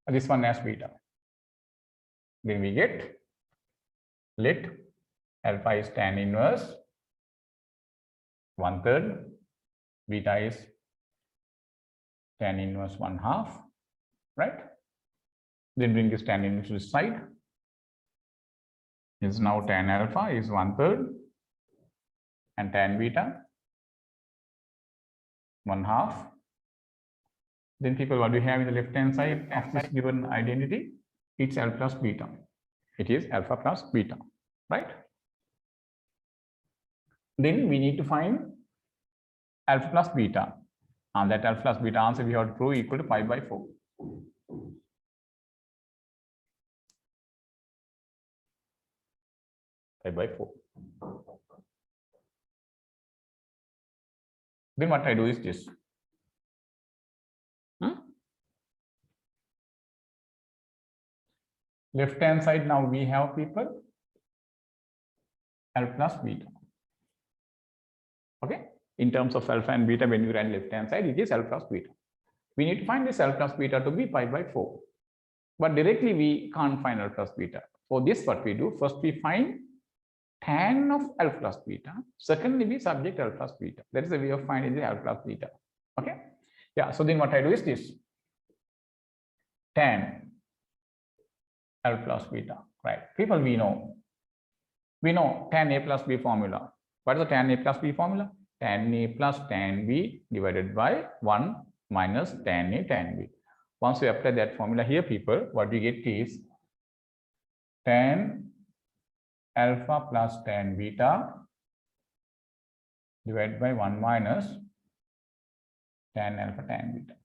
This one as beta. Then we get, let alpha is tan inverse 1/3, beta is tan inverse 1/2, right? Then bring this tan inverse to this side. Is now tan alpha is 1/3 and tan beta 1/2. Then people, what do we have in the left hand side of this given identity? It's alpha plus beta. It is alpha plus beta, right? Then we need to find alpha plus beta. And that alpha plus beta answer we have to prove equal to pi by 4. Pi by 4. Then what I do is this. Left hand side, now we have people alpha plus beta. Okay. In terms of alpha and beta, when you write left hand side, it is alpha plus beta. We need to find this alpha plus beta to be pi by 4. But directly we can't find alpha plus beta. For this, what we do, first we find tan of alpha plus beta. Secondly, we subject alpha plus beta. That is the way of finding the alpha plus beta. Okay. Yeah. So then what I do is this. Tan alpha plus beta. Right. People, we know tan A plus B formula. What is the tan A plus B formula? Tan A plus tan B divided by 1 minus tan A tan B. Once we apply that formula here, people, what we get is tan alpha plus tan beta divided by 1 minus tan alpha tan beta.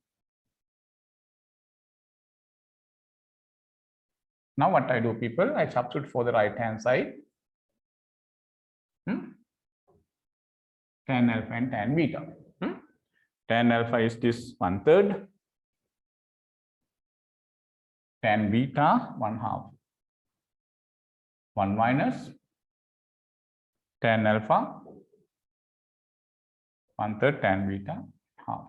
Now what I do, people, I substitute for the right hand side. Tan alpha and tan beta. Tan alpha is this 1/3. Tan beta 1/2. 1 minus tan alpha 1/3 tan beta half.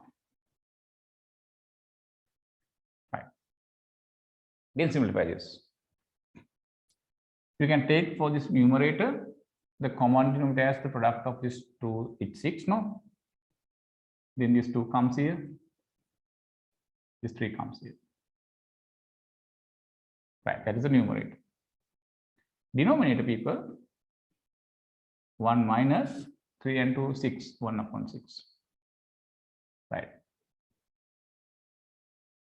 Right. Then simplify this. You can take for this numerator the common denominator as the product of this 2, it's 6, no? Then this 2 comes here. This 3 comes here. Right, that is the numerator. Denominator, people, 1 minus 3 and 2, 6, 1/6. Right.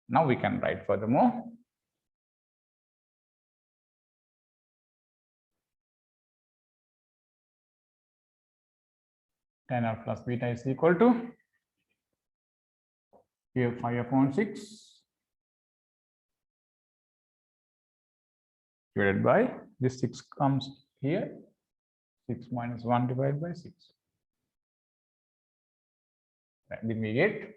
Now we can write furthermore. Tan alpha plus beta is equal to here 5/6 divided by this 6 comes here, 6 minus 1 divided by 6. Right. Then we get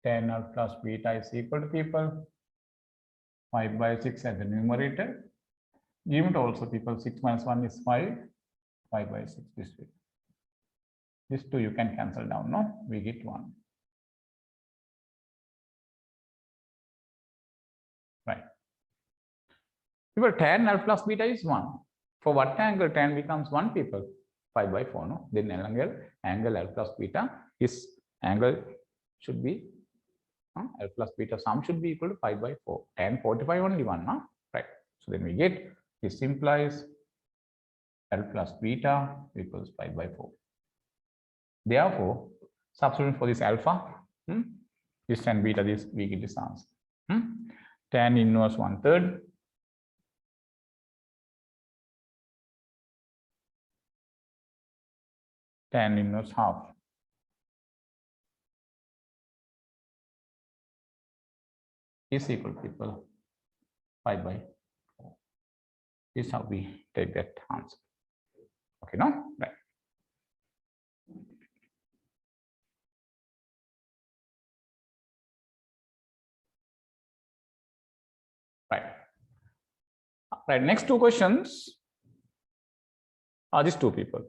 tan alpha plus beta is equal to, people, 5/6 as the numerator. Denominator also, people, 6 minus 1 is 5, 5/6 this way. This 2 you can cancel down, no? We get 1. Right. People, tan alpha plus beta is 1. For what angle tan becomes 1, people? 5/4, no? Then angle alpha plus beta is angle should be alpha plus beta sum should be equal to 5/4. Tan 45 only 1, no? Right. So then we get this implies alpha plus beta equals 5/4. Therefore, substituting for this alpha, this tan beta, this we get this answer. Tan inverse 1/3 tan inverse half is equal to, people, 5/4. This is how we take that answer. Okay, no? Right. Right. Right. Next 2 questions. These two people.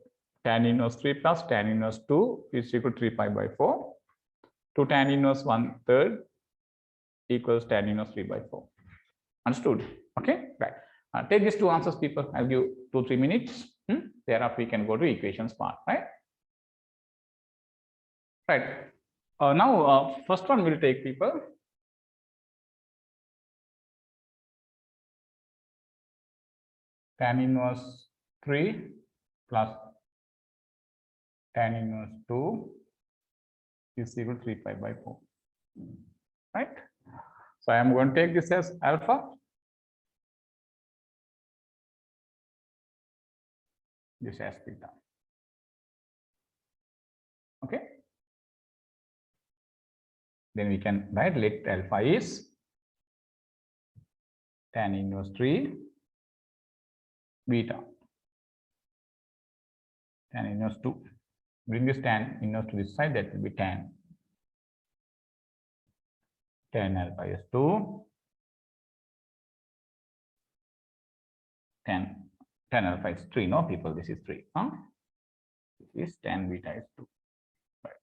Tan inverse 3 plus tan inverse 2 is equal to 3 pi by 4. To tan inverse 1/3 equals tan inverse 3 by 4. Understood? Okay, right. Take these two answers, people. I'll give 2-3 minutes. Thereafter, we can go to equations part, right? Right. Now, first one will take, people. Tan inverse 3 plus tan inverse 2 is equal to 3 pi by 4. Right? So I am going to take this as alpha. This as beta. Okay. Then we can write let alpha is tan inverse 3 beta. Tan inverse 2. Bring this tan inverse to this side, that will be tan. Tan alpha is 2. Tan alpha is 3. No, people, this is 3. This is tan beta is 2. Right.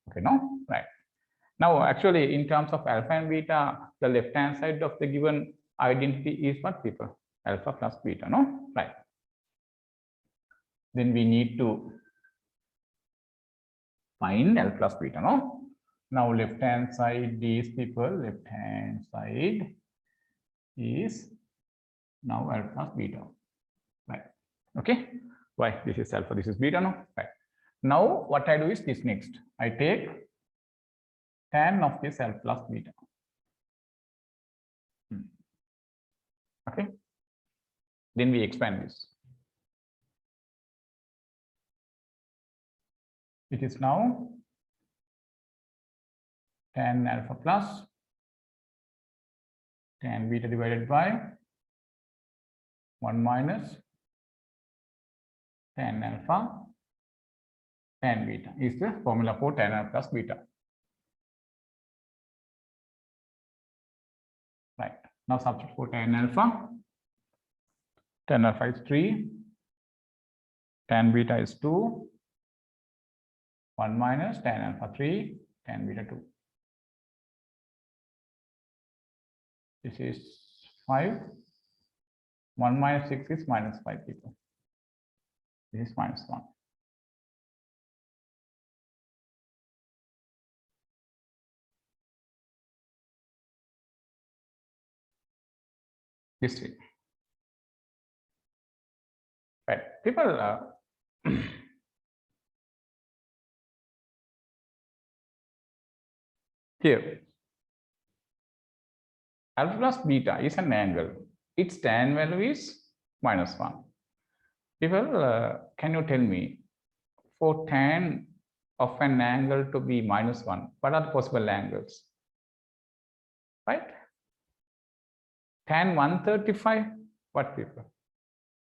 Okay, no? Right. Now, actually, in terms of alpha and beta, the left-hand side of the given identity is what, people? Alpha plus beta, no? Right. Then we need to find alpha plus beta, no? Now, left-hand side, these people, left-hand side is now alpha plus beta. Right. Okay. Why? This is alpha, this is beta, no? Right. Now, what I do is this next. I take tan of this alpha plus beta. Okay. Then we expand this. It is now tan alpha plus tan beta divided by 1 minus tan alpha tan beta is the formula for tan alpha plus beta. Right. Now substitute for tan alpha. Tan alpha is 3. Tan beta is 2. 1 minus tan alpha 3. Tan beta 2. This is 5. 1 minus 6 is minus 5, people. This is minus 1. This way. Right. People, here, alpha plus beta is an angle. Its tan value is minus 1. People, can you tell me, for tan of an angle to be minus 1, what are the possible angles? Right? Tan 135, what, people?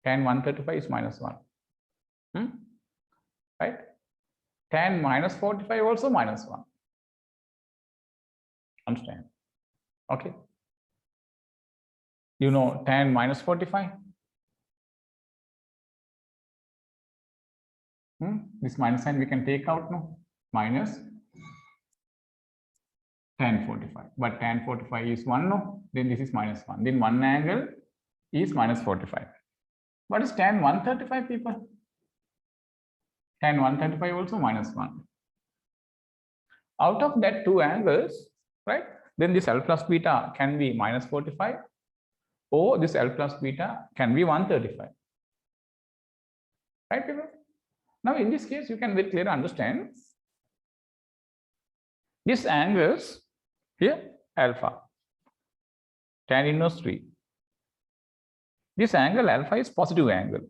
Tan 135 is minus 1. Right? Tan minus 45 also minus 1. Understand? Okay. You know tan minus 45? This minus sign we can take out now. Minus tan 45. But tan 45 is 1, no? Then this is minus 1. Then one angle is minus 45. What is tan 135, people? Tan 135 also minus 1. Out of that two angles, right? Then this alpha plus beta can be minus 45, or this alpha plus beta can be 135. Right, people? Now, in this case, you can very clearly understand these angles here, alpha, tan inverse 3. This angle alpha is positive angle.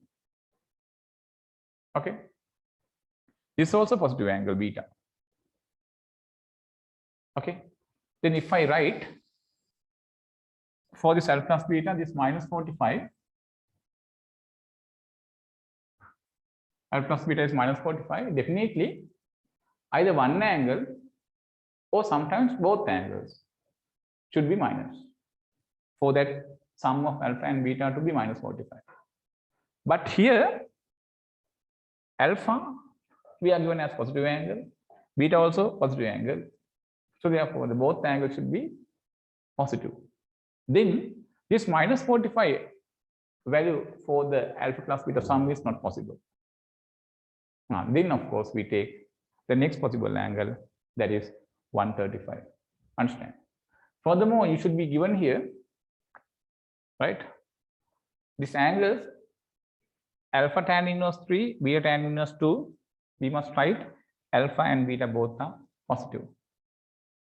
Okay. This is also positive angle beta. Okay. Then if I write for this alpha plus beta, this minus 45, alpha plus beta is minus 45, definitely either one angle or sometimes both angles should be minus for that sum of alpha and beta to be minus 45. But here alpha we are given as positive angle, beta also positive angle. So therefore, the both angles should be positive. Then this minus 45 value for the alpha plus beta sum is not possible. Then of course we take the next possible angle, that is 135. Understand? Furthermore, you should be given here, right? This angles alpha tan inverse 3, beta tan inverse 2. We must write alpha and beta both are positive.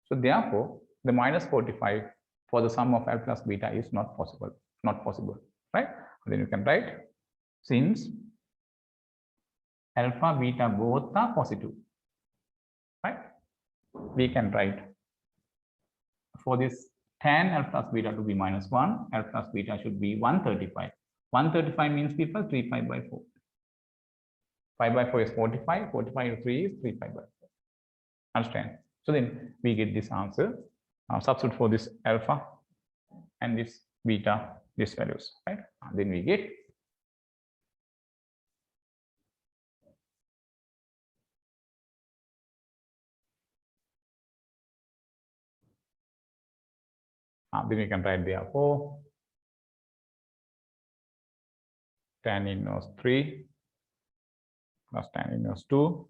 So therefore, the minus 45 for the sum of alpha plus beta is not possible. Not possible, right? Then you can write, since alpha beta both are positive, right? We can write for this tan alpha plus beta to be minus 1, alpha plus beta should be 135. 135 means people 3 pi by 4. 5 by 4 is 45, 45 to 3 is 3 pi by 4. Understand? So then we get this answer. Substitute for this alpha and this beta, these values, right? Then we get then we can write therefore tan inverse 3 plus tan inverse 2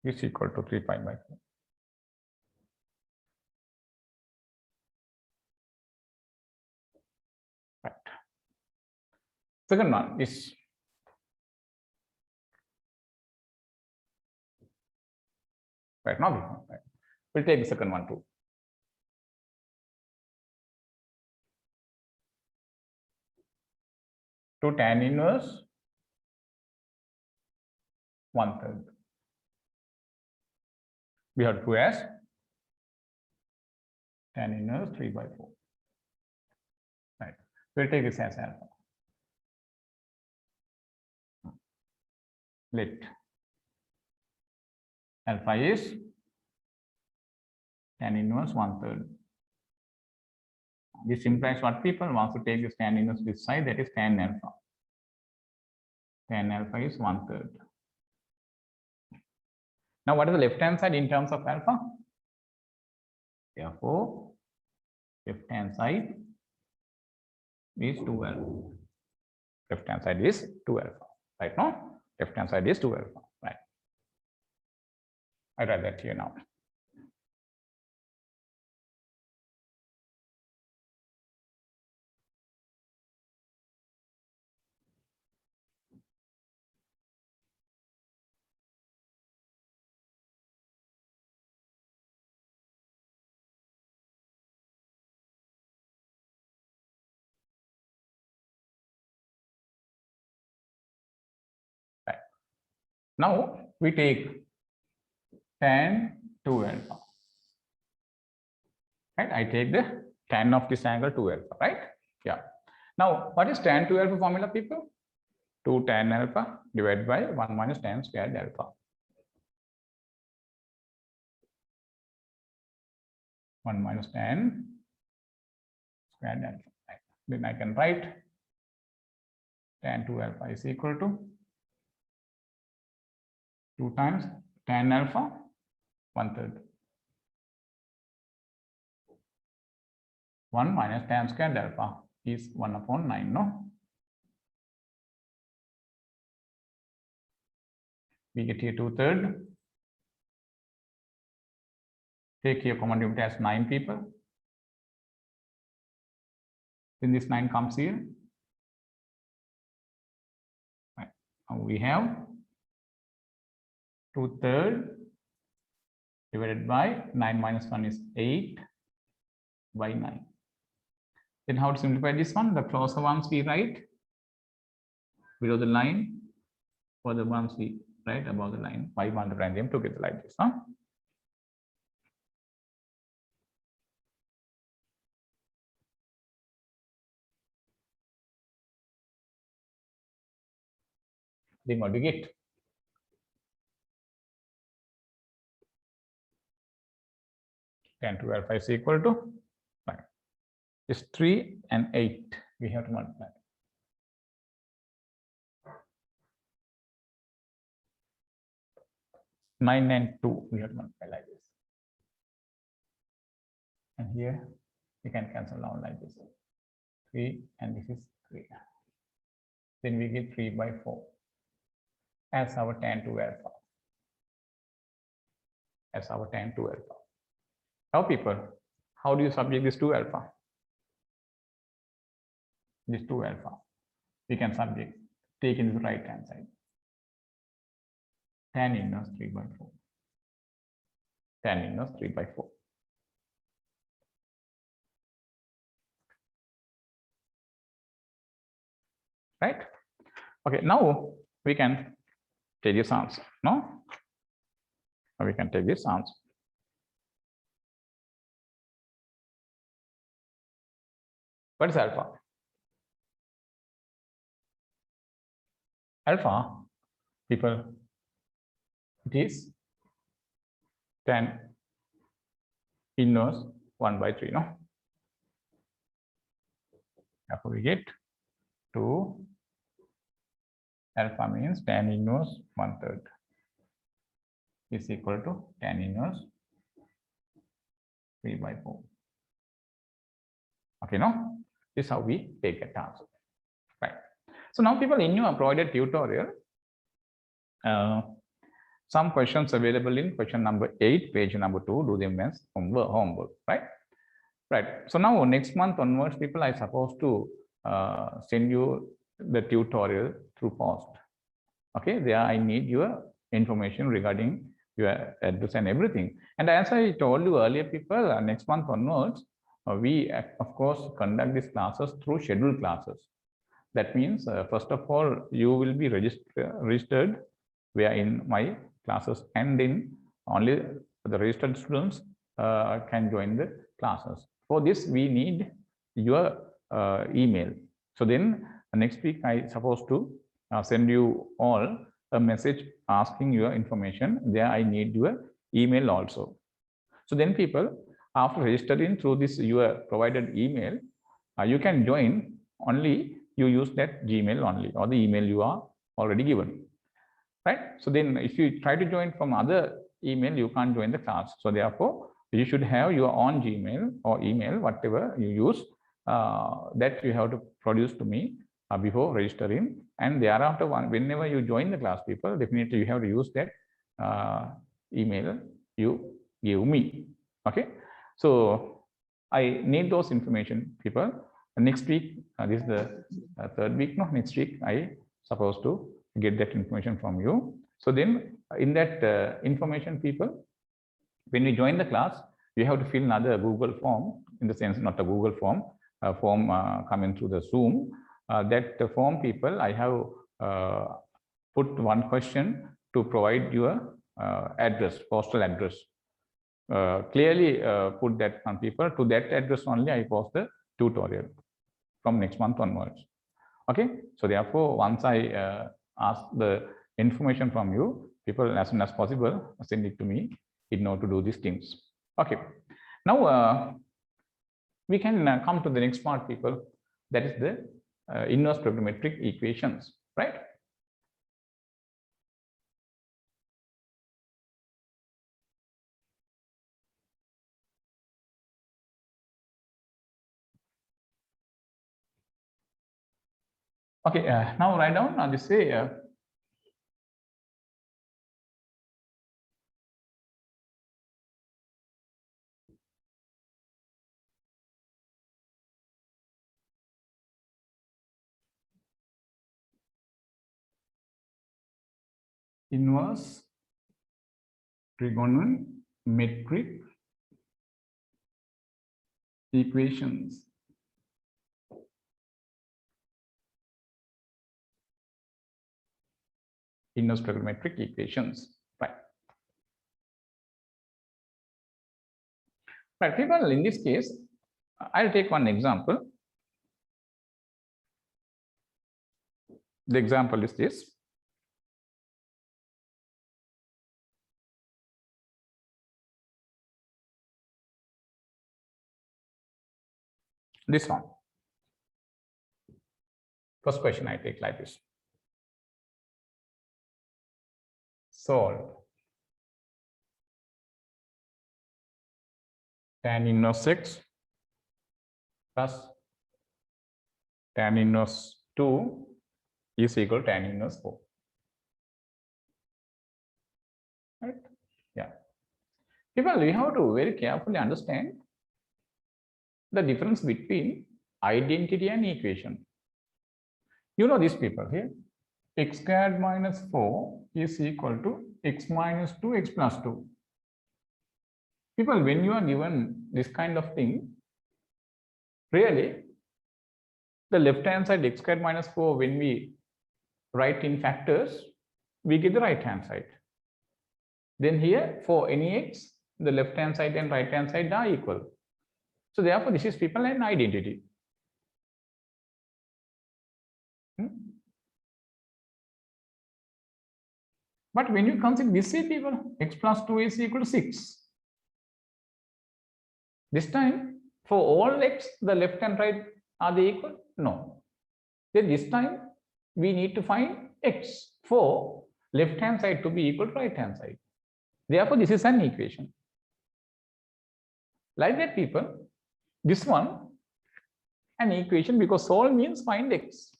is equal to 3 pi by 4. Right. Second one is right now. Right. We'll take the second one too. To tan inverse 1/3. We have to do as tan inverse 3 by 4. Right. We'll take this as alpha. Let alpha is tan inverse 1/3. This implies what people want to take this tan inverse this side, that is tan alpha. Tan alpha is 1/3. Now, what is the left hand side in terms of alpha? Therefore, left hand side is 2 alpha. Left hand side is 2 alpha. Right now, left hand side is 2 alpha. Right. I write that here now. Now we take tan 2 alpha. Right? I take the tan of this angle 2 alpha, right? Yeah. Now, what is tan 2 alpha formula, people? 2 tan alpha divided by 1 minus tan squared alpha. 1 minus tan squared alpha. Right. Then I can write tan 2 alpha is equal to 2 times tan alpha 1/3. 1 minus tan squared alpha is 1/9, no? We get here 2/3. Take here common denominator as 9 people. Then this 9 comes here. Right. Now we have 2/3 divided by 9 minus 1 is 8 by 9. Then how to simplify this one? The closer ones we write below the line, for the ones we write above the line. Why multiply them together like this? Huh? Then what do you get? Tan 2 alpha is equal to 5. It's 3 and 8. We have to multiply. 9 and 2, we have to multiply like this. And here we can cancel out like this. 3 and this is 3. Then we get 3 by 4 as our tan 2 alpha. As our tan 2 alpha. Now people, how do you subject this 2 alpha? This 2 alpha. We can subject, take in the right hand side. Tan inverse 3 by 4. Tan inverse 3 by 4. Right? Okay, now we can take this answer. No? Now we can take this answer. What is alpha? Alpha, people, it is tan inverse 1 by 3. No? Therefore, we get 2. Alpha means tan inverse 1/3 is equal to tan inverse 3 by 4. Okay, no? This is how we take that answer. Right. So now people, in your provided tutorial, some questions available in question number 8, page number 2, do them as homework, right? Right. So now next month onwards, people, I supposed to send you the tutorial through post. Okay, there I need your information regarding your address and everything. And as I told you earlier, people, next month onwards, we of course conduct these classes through scheduled classes. That means first of all, you will be registered where in my classes, and then only the registered students can join the classes. For this, we need your email. So then next week, I supposed to send you all a message asking your information. There I need your email also. So then people, after registering through this your provided email, you can join only you use that Gmail only, or the email you are already given, right? So then if you try to join from other email, you can't join the class. So therefore, you should have your own Gmail or email, whatever you use, that you have to produce to me before registering. And thereafter, whenever you join the class, people, definitely you have to use that email you give me. Okay, so I need those information, people. Next week, this is the third week. No, next week I supposed to get that information from you. So then, in that information, people, when we join the class, you have to fill another Google form. In the sense, not a Google form, a form coming through the Zoom. That form, people, I have put one question to provide your address, postal address. Clearly put that on people. To that address only I post the tutorial from next month onwards. Okay, so therefore, once I ask the information from you, people, as soon as possible, send it to me in order to do these things. Okay, now we can come to the next part, people. That is the inverse trigonometric equations, right? Okay, now write down this way. Inverse trigonometric equations. Inverse trigonometric equations, right? Right, people, in this case, I'll take one example. The example is this. This one. First question I take like this. Solve tan inverse x plus tan inverse 2 is equal to tan inverse 4. Right? Yeah. People, we have to very carefully understand the difference between identity and equation. You know these people here. X squared minus 4 is equal to x minus 2, x plus 2. People, when you are given this kind of thing, really, the left hand side x squared minus 4, when we write in factors, we get the right hand side. Then here, for any x, the left hand side and right hand side are equal. So therefore, this is people an identity. But when you consider this way, people, x plus 2 is equal to 6. This time, for all x, the left and right, are they equal? No. Then this time, we need to find x for left hand side to be equal to right hand side. Therefore, this is an equation. Like that, people, this one, an equation, because solve means find x.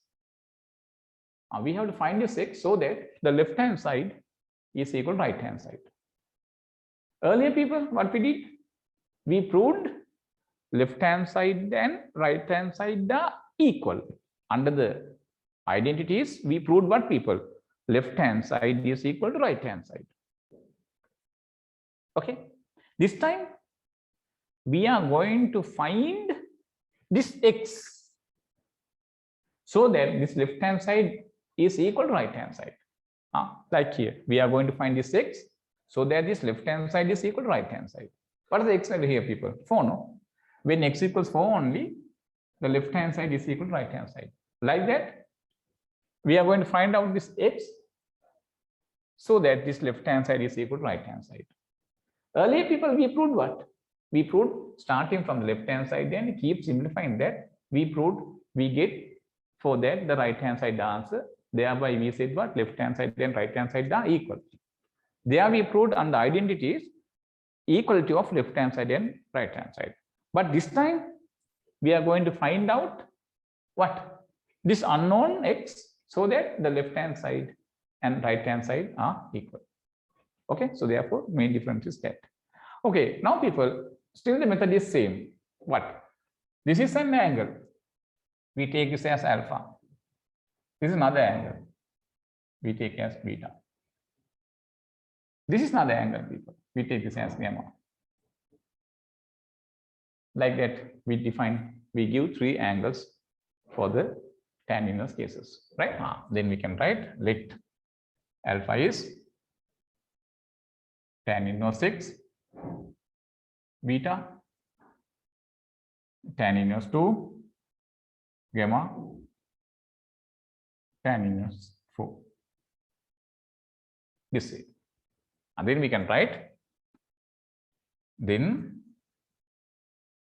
We have to find this x so that the left hand side is equal to right hand side. Earlier, people, what we did? We proved left hand side and right hand side are equal. Under the identities, we proved what, people? Left hand side is equal to right hand side. Okay. This time, we are going to find this x so that this left hand side is equal to right hand side. Like here, we are going to find this x so that this left hand side is equal to right hand side. What is the x value here, people? 4, no? When x equals 4 only, the left hand side is equal to right hand side. Like that, we are going to find out this x so that this left hand side is equal to right hand side. Earlier, people, we proved what? We proved starting from the left hand side and keep simplifying that. We proved we get for that the right hand side answer. Thereby, we said what? Left hand side and right hand side are equal. There we proved under identities equality of left hand side and right hand side. But this time, we are going to find out what? This unknown x so that the left hand side and right hand side are equal. Okay, so therefore, main difference is that. Okay, now people, still the method is same. What? This is an angle. We take this as alpha. This is another angle. We take as beta. This is another angle, people. We take this as gamma. Like that, we give 3 angles for the tan inverse cases, right? Then we can write, let alpha is tan inverse 6, beta, tan inverse 2, gamma, tan inverse 4. This way. And then we can write, then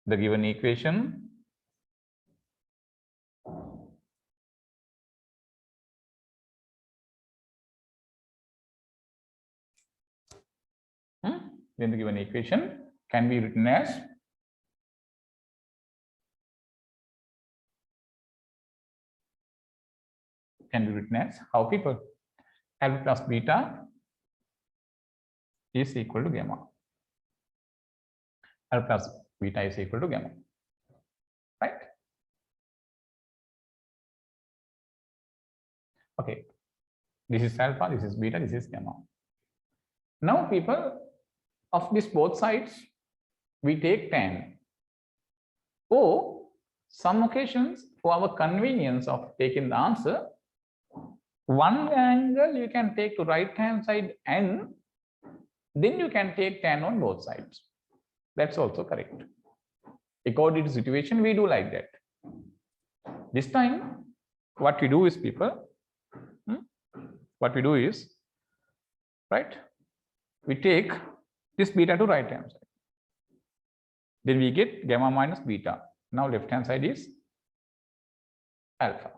the given equation then the given equation can be written as how, people? Alpha plus beta is equal to gamma. Alpha plus beta is equal to gamma, right? Okay, this is alpha, this is beta, this is gamma. Now, people, of this both sides, we take tan. Or some occasions, for our convenience of taking the answer, one angle you can take to right hand side and then you can take tan on both sides. That's also correct. According to situation, we do like that. This time, what we do is, people, right? We take this beta to right hand side. Then we get gamma minus beta. Now left hand side is alpha.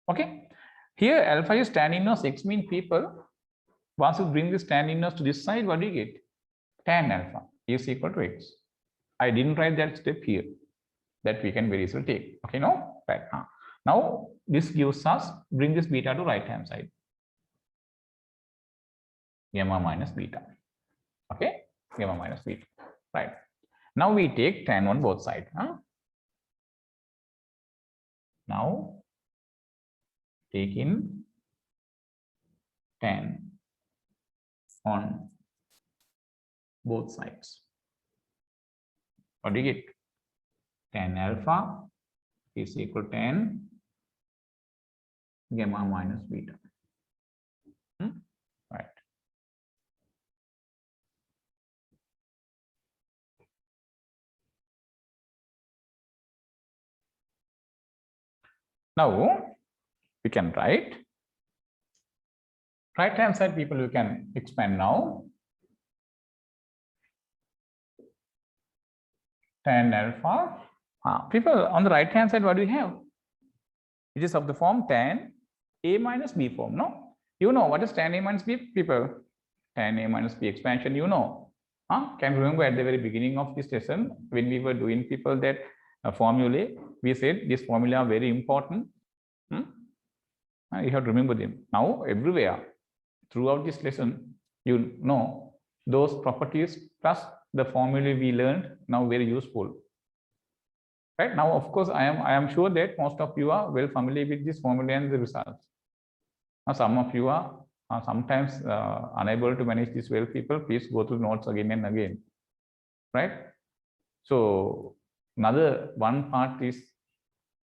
Okay. Here alpha is tan inverse x, mean, people, once you bring this tan inverse to this side, what do you get? Tan alpha is equal to x. I didn't write that step here. That we can very easily take. Okay, no? Right. Now this gives us, bring this beta to right hand side. Gamma minus beta. Okay, gamma minus beta. Right. Now we take tan on both sides. Now take in tan on both sides. What do you get? Tan alpha is equal to tan gamma minus beta. Right. Now we can write right hand side, people, you can expand now. Tan alpha. People, on the right hand side, what do we have? It is of the form tan a minus b form. No, you know what is tan a minus b, people? Tan a minus b expansion, you know. Can you remember at the very beginning of this lesson when we were doing, people, that formulae, we said this formula are very important. You have to remember them. Now everywhere throughout this lesson, you know those properties plus the formulae we learned now very useful. Right now, of course, I am sure that most of you are well familiar with this formula and the results. Now, some of you are sometimes unable to manage this well, people. Please go through notes again and again. Right. So another one part is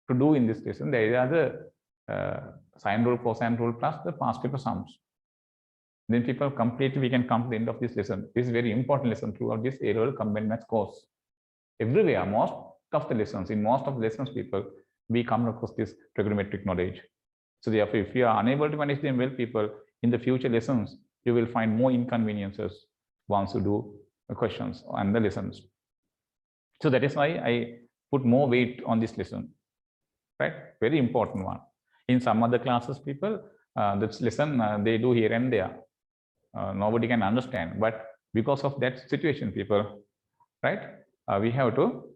to do in this lesson. There are the sine rule, cosine rule plus the past paper sums. Then people completely we can come to the end of this lesson. This is very important lesson throughout this A-level combined maths course. Everywhere, most of the lessons, in most of the lessons, people, we come across this trigonometric knowledge. So therefore, if you are unable to manage them well, people, in the future lessons, you will find more inconveniences once you do the questions and the lessons. So that is why I put more weight on this lesson, right? Very important one. In some other classes, people, this lesson they do here and there. Nobody can understand, but because of that situation, people, right? We have to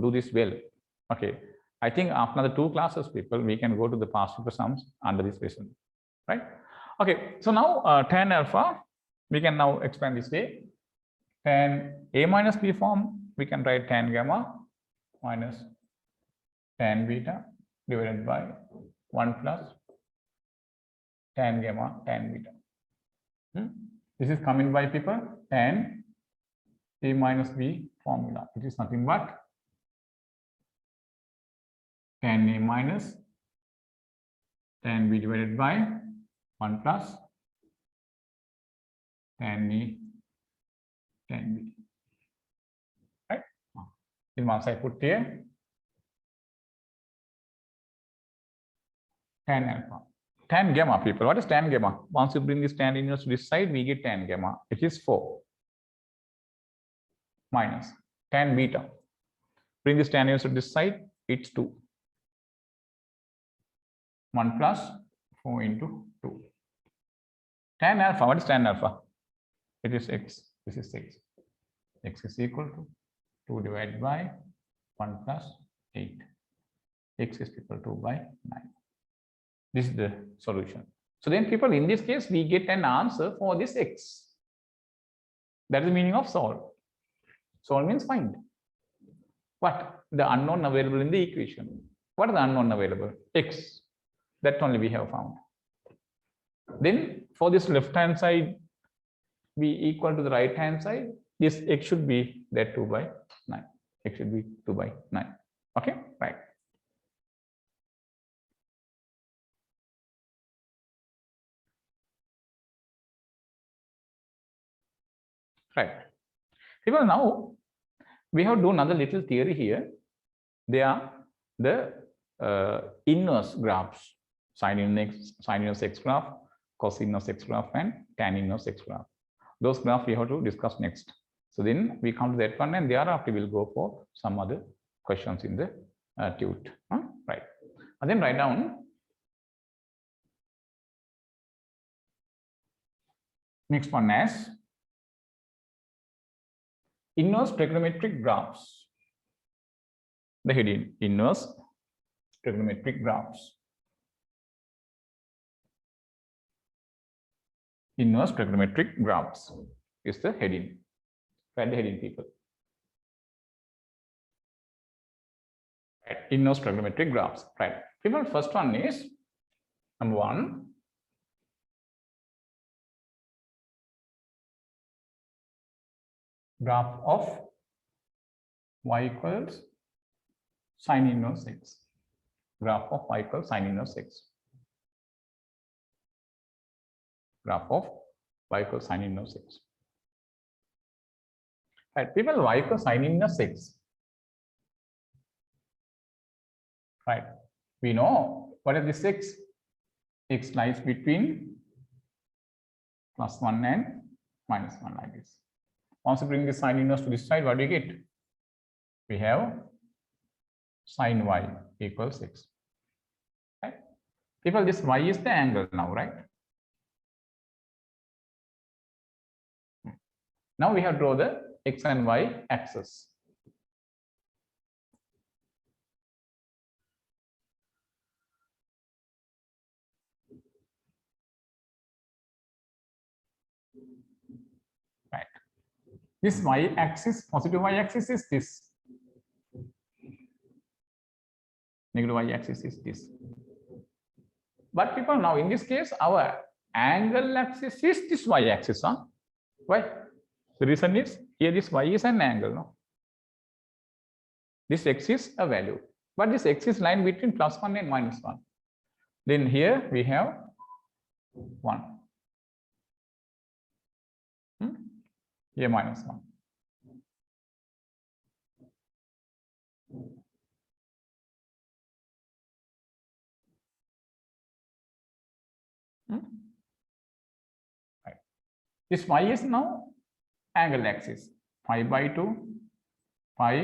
do this well. Okay, I think after the 2 classes, people, we can go to the past paper sums under this lesson, right? Okay, so now tan alpha, we can now expand this way. Tan a minus b form, we can write tan gamma minus tan beta divided by 1 plus tan gamma tan beta. This is coming by, people, tan a minus b formula. It is nothing but tan a minus tan b divided by 1 plus tan a tan b. Right? In once I put here tan alpha. Tan gamma, people. What is tan gamma? Once you bring this tan inverse to this side, we get tan gamma. It is 4 minus tan beta. Bring this tan inverse to this side, it's 2. 1 plus 4 into 2. Tan alpha, what is tan alpha? It is x. This is 6. X is equal to 2 divided by 1 plus 8. X is equal to 2 by 9. This is the solution. So then, people, in this case, we get an answer for this x. That is the meaning of solve. Solve means find. What? The unknown available in the equation. What is the unknown available? X. That only we have found. Then for this left hand side, be equal to the right hand side. This x should be that 2 by 9. X should be 2 by 9. Okay, right. Right. People, now we have to do another little theory here. They are the inverse graphs, sine inverse x graph, cos inverse x graph, and tan inverse x graph. Those graphs we have to discuss next. So then we come to that one, and thereafter we'll go for some other questions in the tute. Right. And then write down next one as inverse trigonometric graphs. The heading, inverse trigonometric graphs. Inverse trigonometric graphs is the heading. Write the heading, people. Right. Inverse trigonometric graphs. Right. People, first one is number 1. Graph of y equals sine inverse x. Graph of y equals sine inverse x. Graph of y equals sine inverse x. Right, people, y equals sine inverse x. Right, we know what is this x? X lies between +1 and -1 like this. Once you bring the sine inverse to this side, what do you get? We have sine y equals x. Right? People, this y is the angle now, right? Now we have to draw the x and y axis. Right. This y-axis, positive y-axis is this. Negative y-axis is this. But people, now in this case, our angle axis is this y-axis. Huh? Why? The reason is here this y is an angle. No? This x is a value. But this x is lying between +1 and -1. Then here we have 1. Here -1. Right. This y is now angle axis. Pi by 2, pi,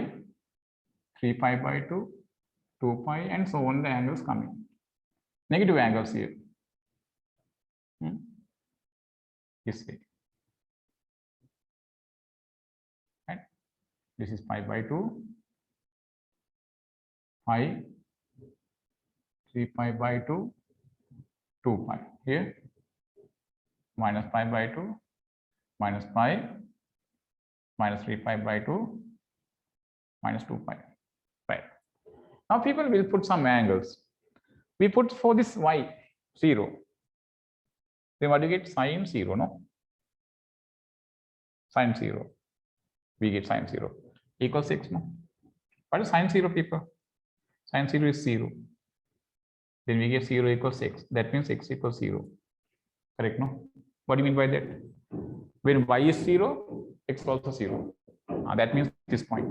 3 pi by 2, 2 pi, and so on the angles coming. Negative angles here. This way. Right. This is pi by 2, pi, 3 pi by 2, 2 pi. Here, minus pi by 2, minus pi, minus 3 pi by 2, minus 2 pi. Right. Now people will put some angles. We put for this y 0. Then what do you get? Sine 0, no? Sine 0. We get sine 0 equals 6, no? What is sine 0, people? Sine 0 is 0. Then we get 0 equals 6. That means x equals 0. Correct, no? What do you mean by that? When y is 0, x is also 0. That means this point.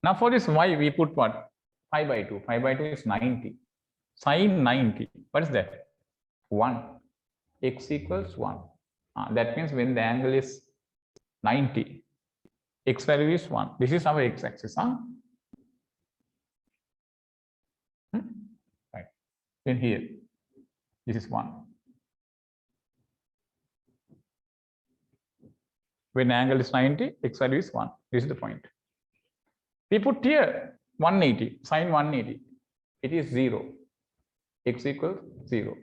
Now for this y, we put what? Pi by 2. Pi by 2 is 90. Sine 90. What is that? 1. X equals 1. That means when the angle is 90, x value is 1. This is our x-axis. Right. Then here, this is 1. When the angle is 90, x value is 1. This is the point. We put here 180, sine 180. It is 0. X equals 0.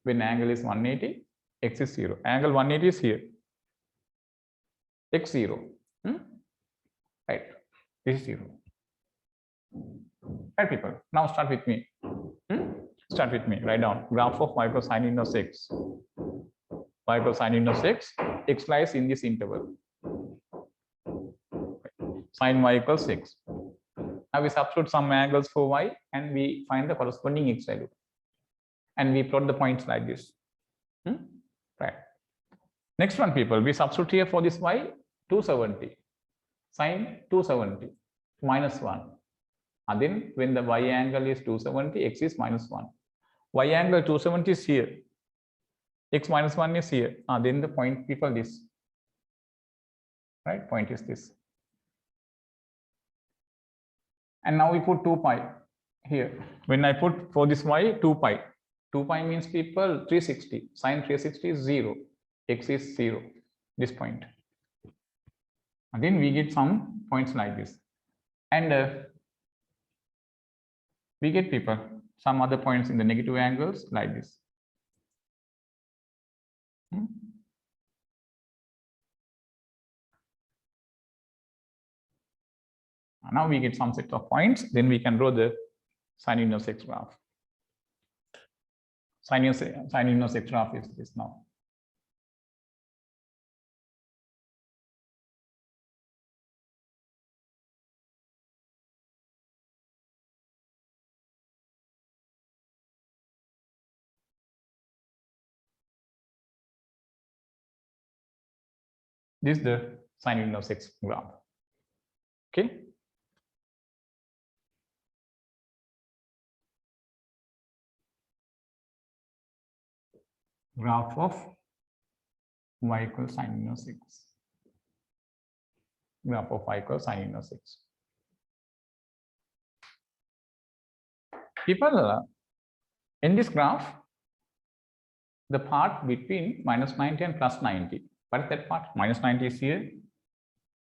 When the angle is 180, x is 0. Angle 180 is here. X 0. Right. This is 0. Right, people. Now start with me. Start with me. Write down graph of y equals sine inverse x. Y equals sine inverse x. X lies in this interval. Sine y equals 6. Now we substitute some angles for y and we find the corresponding x value. And we plot the points like this. Right. Next one, people, we substitute here for this y 270. Sine 270 minus 1. And then when the y angle is 270, x is minus 1. Y angle 270 is here. X minus 1 is here. Then the point, people, this. Right? Point is this. And now we put 2 pi here. When I put for this y 2 pi. 2 pi means, people, 360. Sine 360 is 0. x is 0, this point. Again, we get some points like this. And we get people some other points in the negative angles like this. Now we get some set of points, then we can draw the sine inverse x graph. Sine inverse x graph is this now. This is the sine inverse x graph. Okay. Graph of y equals sine inverse x. Graph of y equals sine inverse x. People, in this graph, the part between minus 90 and plus 90. What is that part? Minus 90 is here,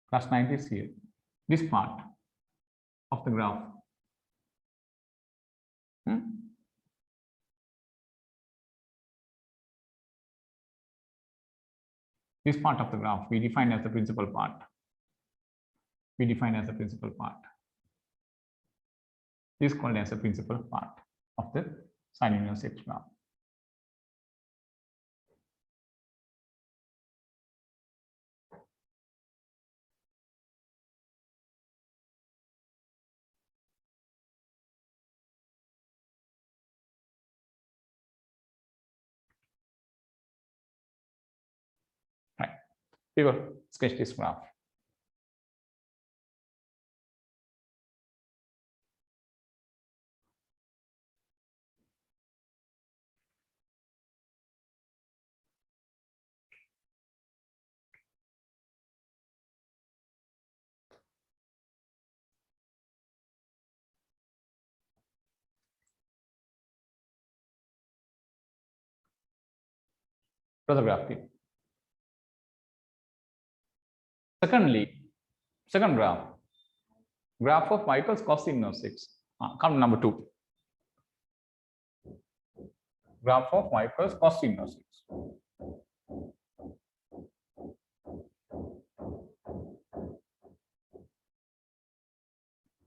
plus 90 is here. This part of the graph. This part of the graph we define as the principal part. We define as the principal part. This is called as the principal part of the sine inverse x graph. Right. We will sketch this graph. Draw the graph. Second graph. Graph of y equals cos inverse x. Come number 2. Graph of y equals cos inverse x.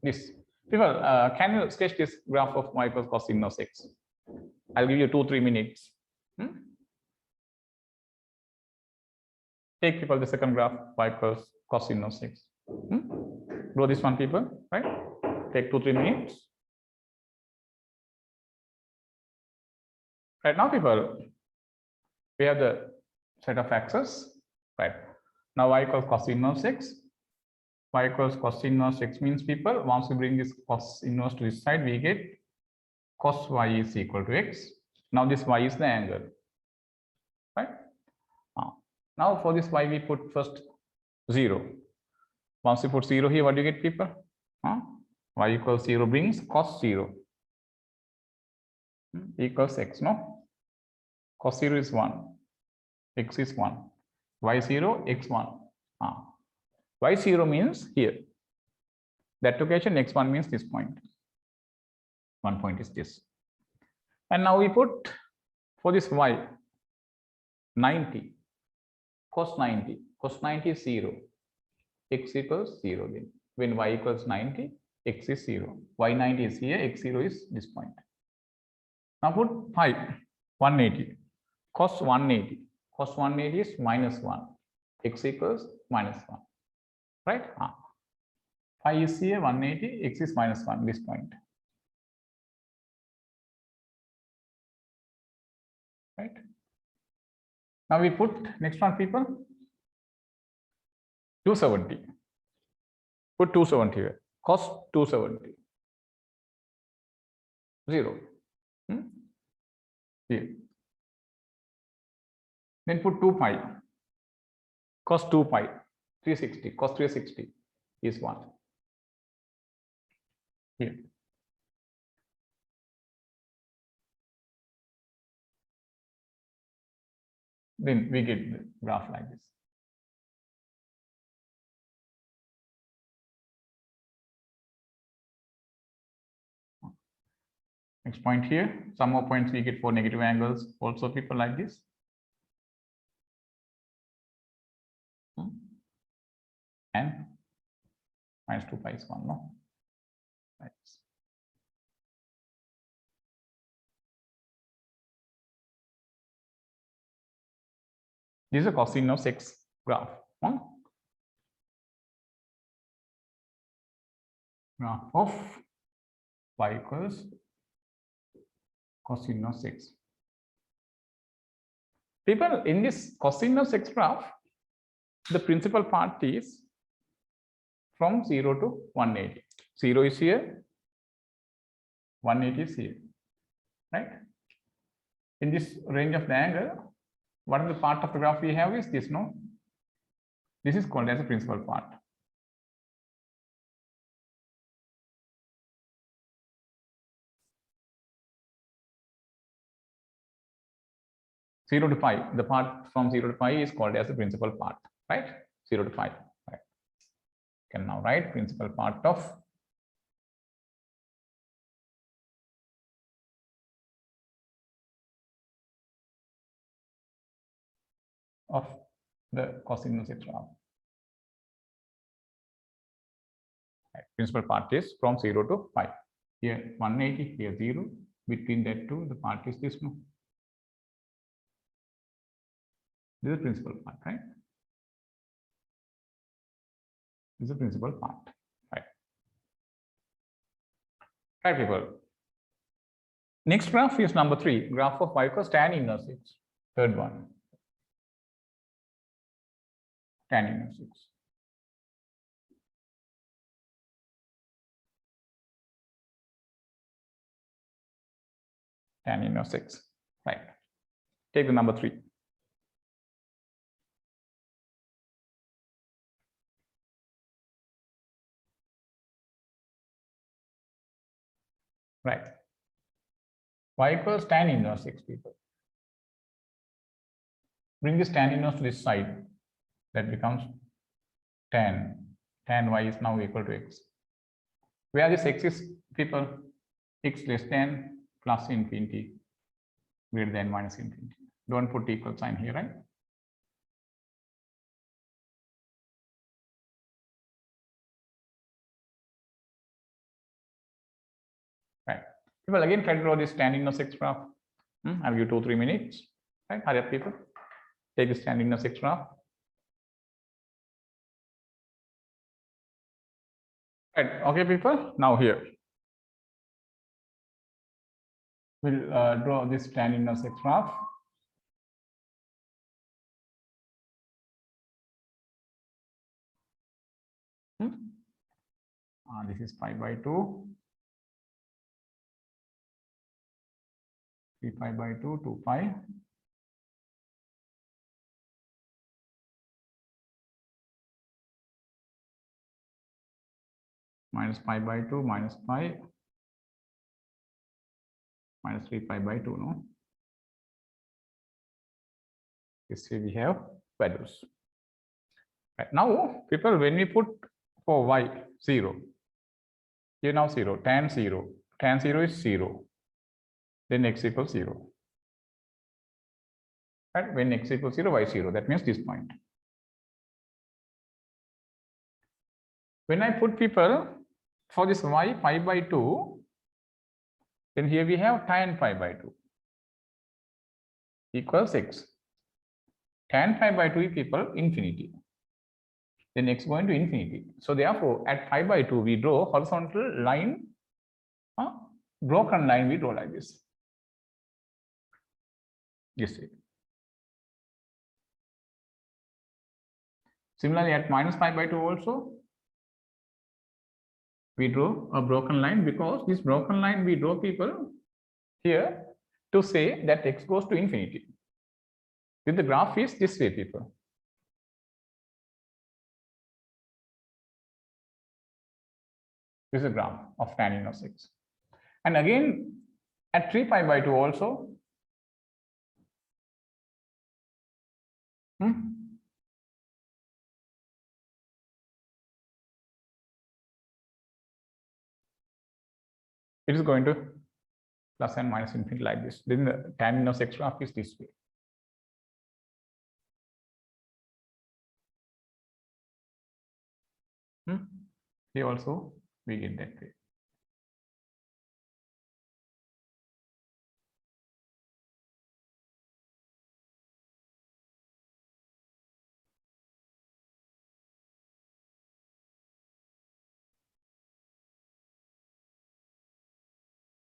This. People, can you sketch this graph of y equals cos inverse x? I'll give you 2-3 minutes. Take people the second graph y equals cos inverse x. Draw this one, people, right? Take 2-3 minutes. Right now, people, we have the set of axes, right? Now y equals cos inverse x. Y equals cos inverse x means, people, once we bring this cos inverse to this side, we get cos y is equal to x. Now this y is the angle, right? Now for this y we put first 0. Once you put 0 here, what do you get, people? Y equals 0 brings cos 0 equals x, no? Cos 0 is 1, x is 1, y 0, x 1. Y 0 means here. That location, x1 means this point. 1 point is this. And now we put for this y 90, cos 90. Cos 90 is 0. X equals 0 then. When y equals 90, x is 0. Y 90 is here, x 0 is this point. Now put pi 180. Cos 180. Cos 180 is minus 1. X equals minus 1. Right? Pi is here, 180, x is minus 1, this point. Right? Now we put next one, people. 270. Put 270 here. Cos 270. 0. Here. Then put 2 pi. Cos 2 pi. 360. Cos 360 is 1. Here. then we get the graph like this. Next point here, some more points we get for negative angles. Also, people like this. And minus 2 pi is 1, no? Right. This is a cosinus x graph. Graph of y equals cosinus x. People, in this cosinus x graph, the principal part is from 0 to 180. 0 is here, 180 is here, right? In this range of the angle, what is the part of the graph we have is this, no? This is called as a principal part. Zero to pi, the part from 0 to pi is called as the principal part, right? 0 to pi, right? Can now write principal part of the cosinus x graph. Right. Principal part is from 0 to pi. Here 180, here 0. Between that two, the part is this, no? This is the principal part, right? This is the principal part, right? Right, people. Next graph is number 3, graph of y equals tan inverse x. Third one. Tan inverse x. Tan inverse x, right? Take the number 3. Right. Y equals tan inverse x, people. Bring this tan inverse to this side. That becomes tan. Tan y is now equal to x. Where this x is, people? X less than plus infinity, greater than minus infinity. Don't put equal sign here, right? Right. People again try to draw this tan inverse x graph. I'll give you 2-3 minutes. Right? Hurry up, people. Take this tan inverse x graph. Right. Okay, people. Now here we'll draw this tan inverse x graph. This is pi by 2. 3 pi by 2, 2 pi. Minus pi by 2, minus pi. Minus 3 pi by 2, no? This way we have values. Right. Now, people, when we put for y 0, here now 0, tan 0. Tan 0 is 0. Then x equals 0. Right? When x equals 0, y 0. That means this point. When I put, people, for this y pi by 2, then here we have tan pi by 2 equals x. Tan pi by 2 is, people, infinity. Then x going to infinity. So therefore, at pi by 2, we draw horizontal line, broken line we draw like this. This way. Similarly, at minus pi by 2 also, we draw a broken line, because this broken line we draw, people, here to say that x goes to infinity. Then the graph is this way, people. This is a graph of tan inverse x. And again, at 3 pi by 2 also, It is going to plus and minus infinity like this. Then the tan inverse x graph is this way. Here also we get that way.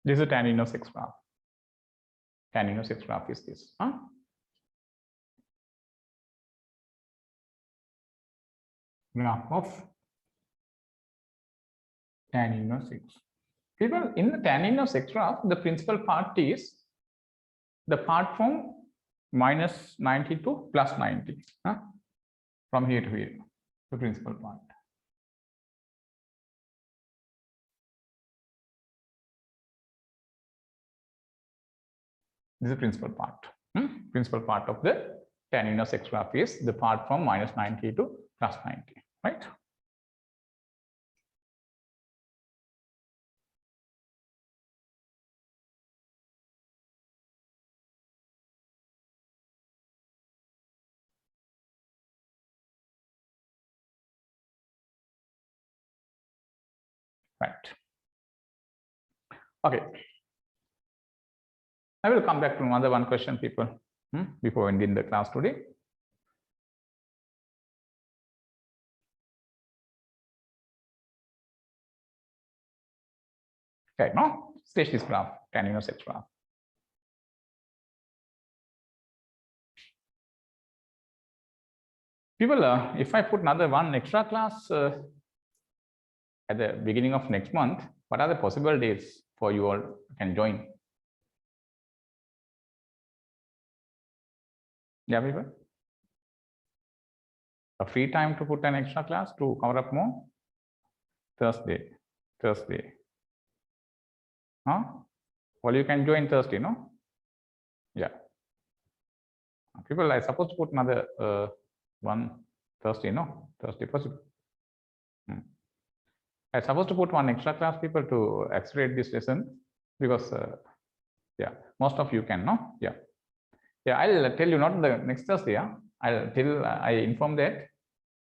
This is a tan inverse x graph. Tan inverse x graph is this. Graph of tan inverse x. People, in the tan inverse x graph, the principal part is the part from minus 90 to plus 90. From here to here, the principal part. This is the principal part. Principal part of the tan inverse x graph is the part from minus 90 to plus 90, right? Right. Okay. I will come back to another one question, people, before ending the class today. Okay, now sketch this graph, tan inverse x graph. People, if I put another one extra class at the beginning of next month, what are the possible dates for you all can join? Yeah, people? A free time to put an extra class to cover up more? Thursday. Well, you can join Thursday, no? Yeah. People, I suppose to put another one Thursday, no? Thursday possible. I supposed to put one extra class, people, to accelerate this lesson because yeah, most of you can, no? Yeah, I'll tell you not the next Thursday. I'll tell, I inform that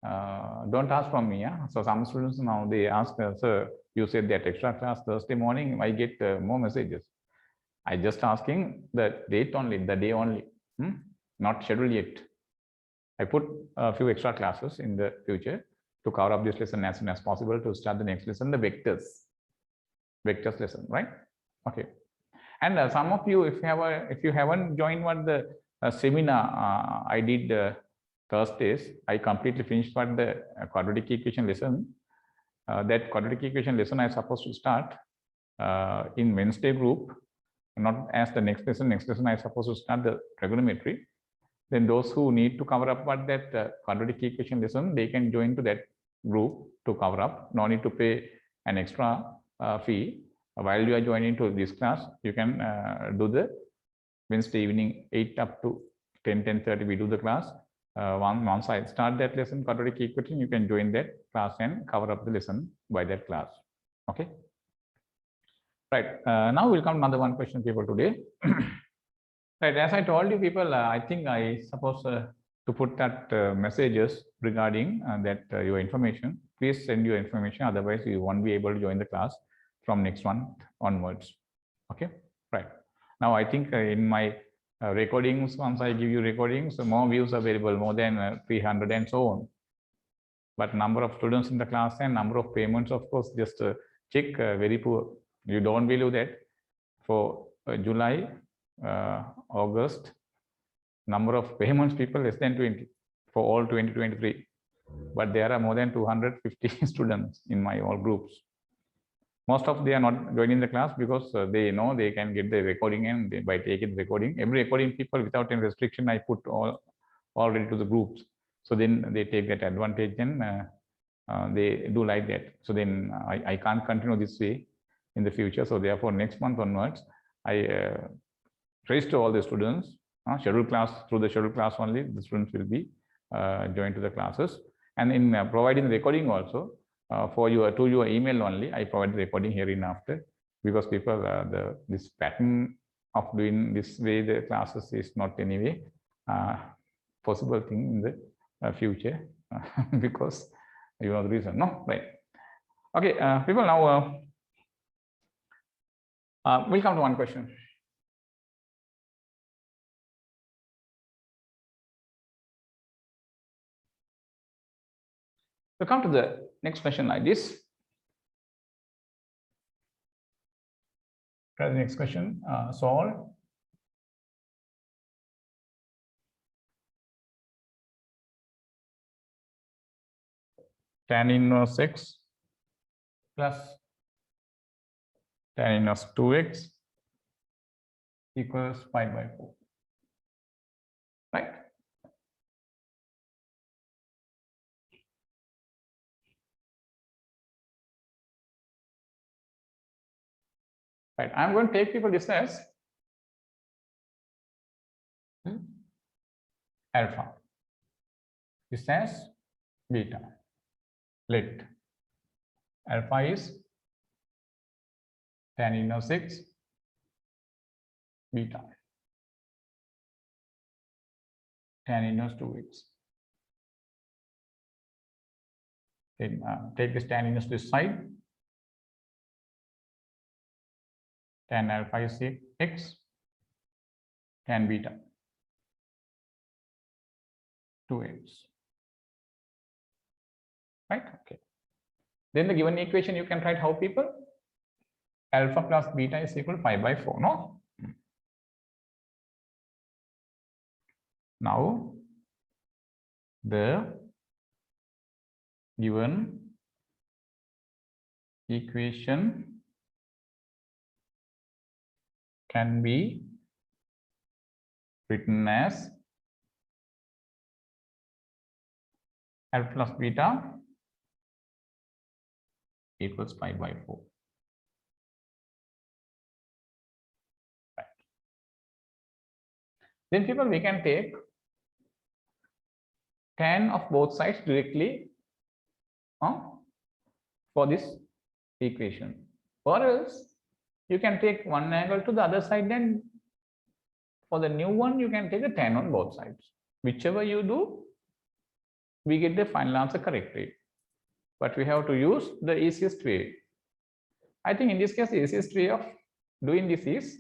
don't ask from me. So some students now they ask, sir, you said that extra class Thursday morning, I get more messages. I just asking the date only, the day only, not scheduled yet. I put a few extra classes in the future to cover up this lesson as soon as possible to start the next lesson, the vectors lesson, right? Okay. And some of you, if you haven't joined what the seminar I did Thursdays, I completely finished what the quadratic equation lesson. That quadratic equation lesson I supposed to start in Wednesday group, not as the next lesson. Next lesson I supposed to start the trigonometry. Then those who need to cover up what that quadratic equation lesson, they can join to that group to cover up. No need to pay an extra fee. While you are joining to this class, you can do the Wednesday evening 8 up to 10:30. We do the class. Once I start that lesson, quadratic equation, you can join that class and cover up the lesson by that class. Okay. Right. Now we'll come to another one question, people, today. Right. As I told you, people, I think I supposed to put that messages regarding that your information. Please send your information. Otherwise, you won't be able to join the class from next month onwards. Okay. Right. Now, I think in my recordings, once I give you recordings, more views available, more than 300 and so on. But number of students in the class and number of payments, of course, just check, very poor. You don't believe that for July, August, number of payments, people less than 20 for all 2023. But there are more than 250 students in my all groups. Most of they are not joining the class because they know they can get the recording, and they, by taking the recording, every recording, people, without any restriction, I put already to the groups. So then they take that advantage and they do like that. So then I can't continue this way in the future. So therefore, next month onwards, I register all the students scheduled class. Through the scheduled class only, the students will be joined to the classes. And in providing the recording also, to your email only, I provide the recording here in after, because people this pattern of doing this way the classes is not anyway possible thing in the future because you know the reason, no, right? Okay, people, now we'll come to one question. We'll come to the next question like this. Try the next question. Solve tan inverse x plus tan inverse 2x equals pi by 4. Right? Right. I'm going to take people this as alpha. This as beta. Let alpha is tan inverse x, beta tan inverse 2x. Then take this tan inverse this side. Tan alpha is x, tan beta 2x. Right? Okay. Then the given equation you can write how, people? Alpha plus beta is equal to pi by 4, no? Now the given equation can be written as alpha plus beta equals pi by 4. Right. Then people, we can take tan of both sides directly for this equation, or else you can take one angle to the other side, then for the new one you can take a tan on both sides. Whichever you do, we get the final answer correctly, but we have to use the easiest way. I think in this case the easiest way of doing this is,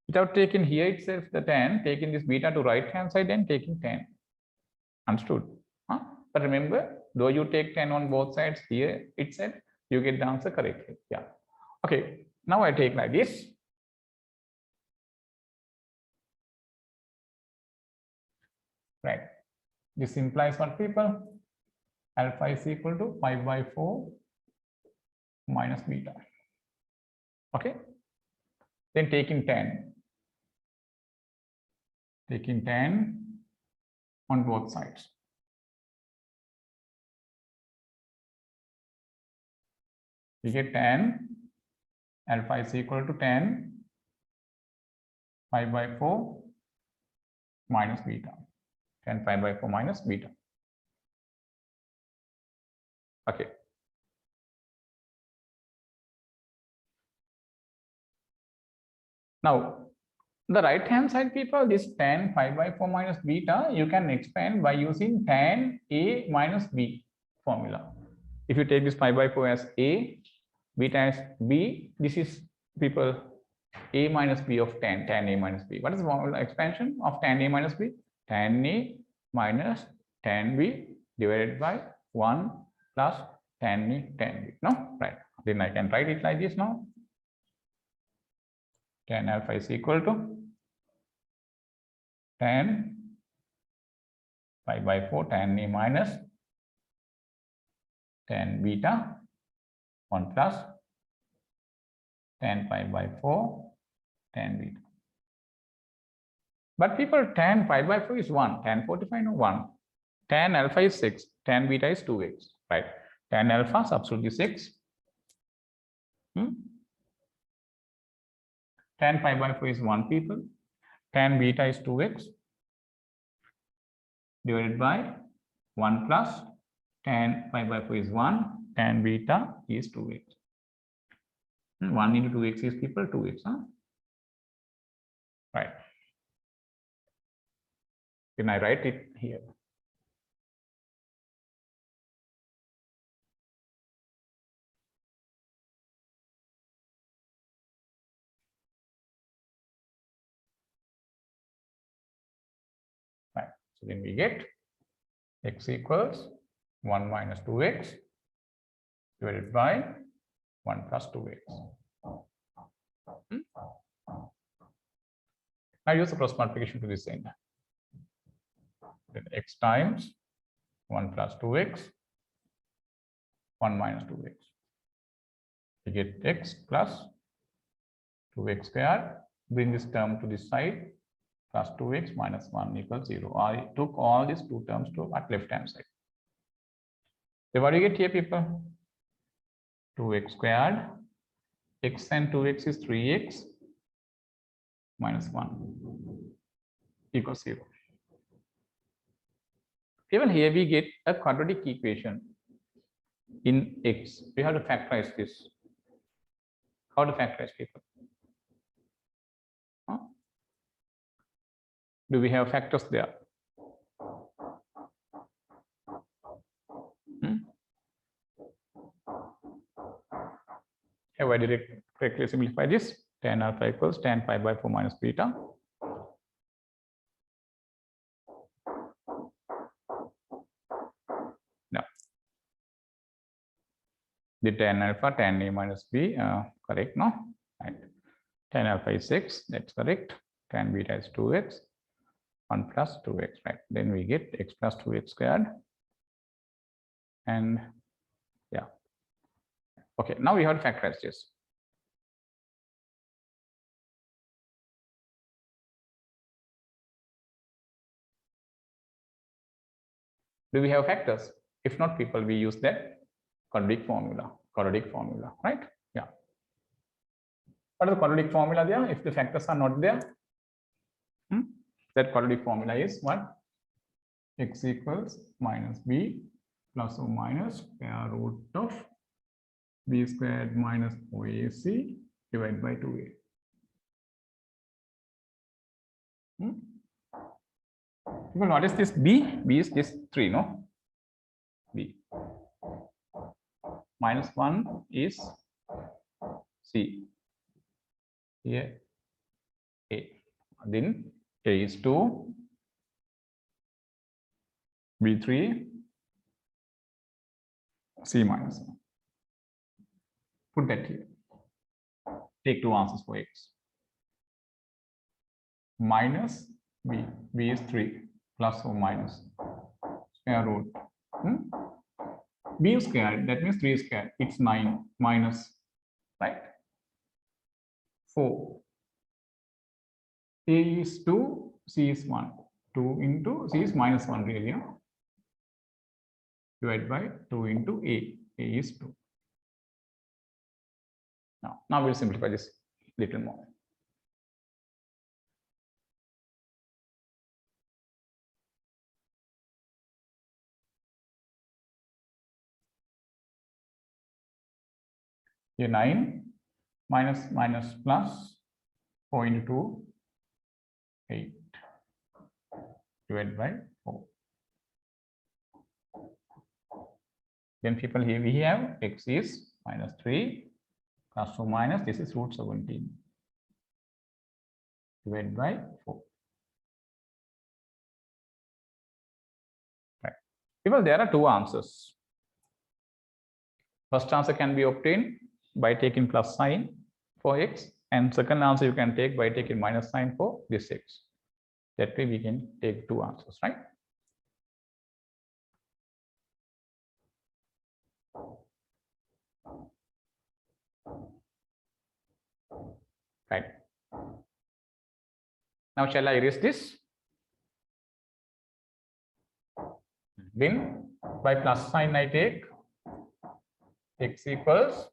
without taking here itself the tan, taking this beta to right hand side and taking tan. Understood? But remember, though you take tan on both sides here itself, you get the answer correctly. Yeah. Okay. Now I take like this. Right. This implies what, people? Alpha is equal to pi by 4 minus beta. Okay. Then taking tan on both sides. We get tan alpha is equal to tan pi by 4 minus beta. Tan pi by 4 minus beta. Okay. Now, the right hand side, people, this tan pi by 4 minus beta, you can expand by using tan A minus B formula. If you take this pi by 4 as A, beta as B, this is, people, A minus B of tan A minus B. What is the formula expansion of tan A minus B? Tan A minus tan B divided by 1 plus tan A tan B. No? Right. Then I can write it like this now. Tan alpha is equal to tan pi by 4 tan A minus tan beta 1 plus tan pi by 4 tan beta. But people, tan pi by 4 is 1, tan 45 no 1, tan alpha is 6, tan beta is 2x, right? Tan alpha substitute is 6. Tan pi by 4 is 1, people. tan beta is 2x divided by 1 plus tan pi by 4 is 1, tan beta is 2x. 1 into 2x is people 2x, huh? Right. Can I write it here? Right. So then we get x equals 1 minus 2x divided by 1 plus 2x. Now use the cross multiplication to this end. Then x times 1 plus 2x, 1 minus 2x. We get x plus 2x squared. Bring this term to this side. Plus 2x minus 1 equals 0. I took all these two terms to at left hand side. So what do you get here, people? 2x squared. X and 2x is 3x minus 1 equals 0. Even here we get a quadratic equation in x. We have to factorize this. How to factorize, people? Huh? Do we have factors there? Have I directly simplify this? Tan alpha equals tan pi by 4 minus beta. No. The tan alpha, tan a minus b, correct, no? Right. Tan alpha is 6, that's correct. Tan beta is 2x, 1 plus 2x, right? Then we get x plus 2x squared. And yeah. Okay, now we have to factorize this. Do we have factors? If not, people, we use that quadratic formula, right? Yeah. What is the quadratic formula there? If the factors are not there, that quadratic formula is what? X equals minus b plus or minus square root of b squared minus 4ac divided by 2a. People, what is this b? B is this 3, no? B. Minus 1 is c. Here a. Then a is 2, b3, c minus 1. Put that here. Take two answers for x. Minus b. B is 3 plus or minus square root. B squared, that means 3 squared. It's 9 minus, right? 4. A is 2, C is 1. 2 into C is minus 1 really. Yeah? Divided by 2 into A. A is 2. Now we'll simplify this little more. Here 9 minus plus 4 into 2, 8 divided by 4. Then people, here we have x is minus 3 plus or minus, this is root 17 divided by 4. Right. People, there are two answers. First answer can be obtained by taking plus sign for x, and second answer you can take by taking minus sign for this x. That way we can take two answers, right? Right. Now shall I erase this? Then by plus sign I take x equals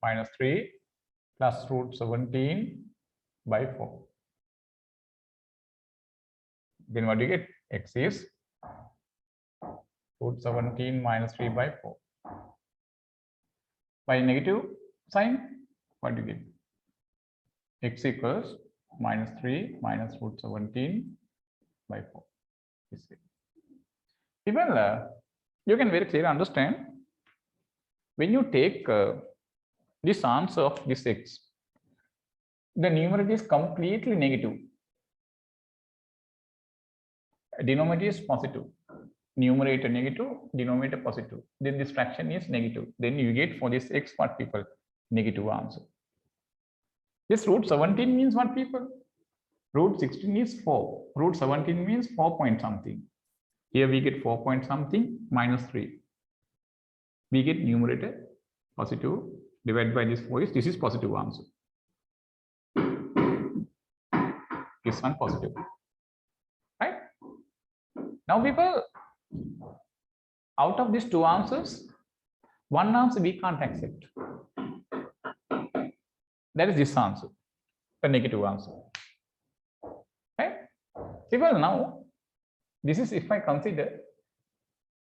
minus 3 plus root 17 by 4. Then what do you get? X is root 17 minus 3 by 4. By negative sign, what do you get? X equals minus 3 minus root 17 by 4. Even you can very clearly understand when you take this answer of this x, the numerator is completely negative. Denominator is positive. Numerator negative, denominator positive. Then this fraction is negative. Then you get for this x what people? Negative answer. This root 17 means what people? Root 16 is 4. Root 17 means 4 point something. Here we get 4 point something minus 3. We get numerator positive divided by this 4 is this is positive answer. This one positive. Right? Now people, out of these two answers, one answer we can't accept. That is this answer, the negative answer. Right? People, now, this is if I consider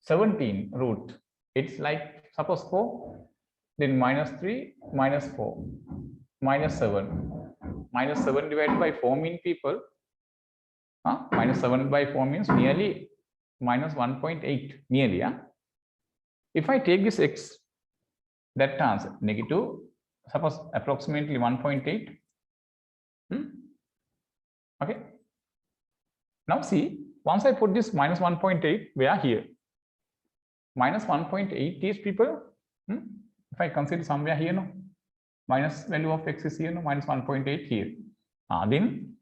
17 root, it's like suppose 4, then minus 3, minus 4, minus 7. Minus 7 divided by 4 mean people, minus 7 by 4 means nearly minus 1.8, nearly. If I take this x, that answer negative, suppose approximately 1.8. Okay. Now see, once I put this minus 1.8, we are here. Minus 1.8 is people, if I consider somewhere here, no, minus value of x is here, no, minus 1.8 here. Then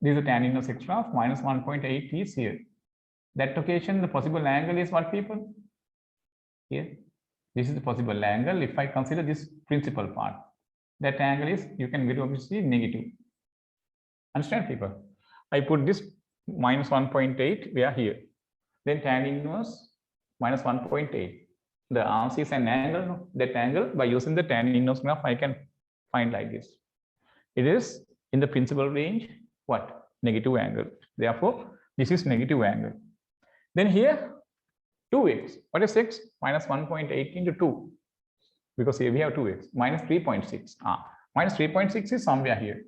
this is the tan inverse x of minus 1.8 is here. That occasion, the possible angle is what people? Here. This is the possible angle. If I consider this principal part, that angle is, you can very obviously negative. Understand people? I put this minus 1.8, we are here. Then tan inverse minus 1.8. The answer is an angle. No? That angle, by using the tan inverse graph, I can find like this. It is in the principal range, what? Negative angle. Therefore, this is negative angle. Then here, 2x. What is x? Minus 1.8 into 2. Because here we have 2x. Minus 3.6. Minus 3.6 is somewhere here.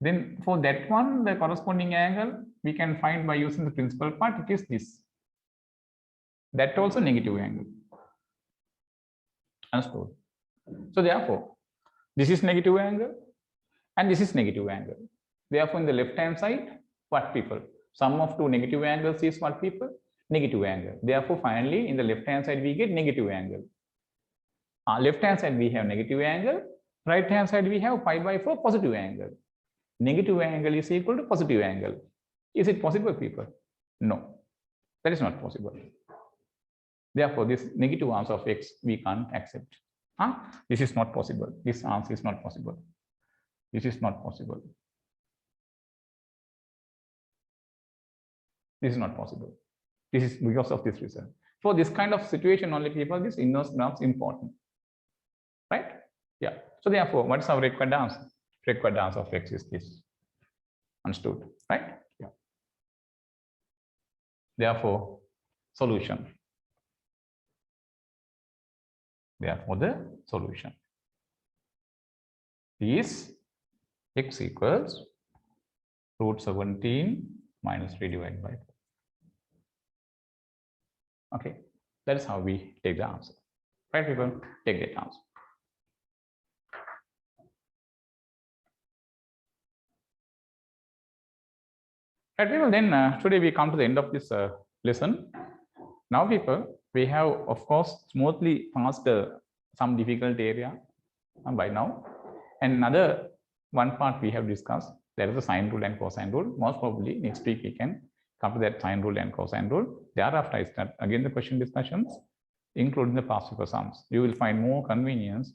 Then for that one, the corresponding angle, we can find by using the principal part, it is this. That also negative angle. Understood? So therefore, this is negative angle and this is negative angle. Therefore, in the left hand side, what people? Sum of two negative angles is what people? Negative angle. Therefore, finally, in the left hand side, we get negative angle. Left hand side, we have negative angle. Right hand side, we have pi by 4 positive angle. Negative angle is equal to positive angle. Is it possible, people? No, that is not possible. Therefore, this negative answer of x we can't accept. This is not possible. This answer is not possible. This is not possible. This is not possible. This is because of this reason. For this kind of situation, only people, this inverse graph is important. Right? Yeah. So therefore, what is our required answer? Required answer of x is this. Understood? Right? Yeah. Therefore, solution. Therefore, the solution is x equals root 17 minus 3 divided by 4. Okay, that is how we take the answer. Right, people? Take that answer. Right, people, then today we come to the end of this lesson. Now, people, we have, of course, smoothly passed some difficult area by now. And another one part we have discussed, there is a sine rule and cosine rule. Most probably next week we can come to that sine rule and cosine rule. Thereafter, I start again the question discussions, including the past paper sums. You will find more convenience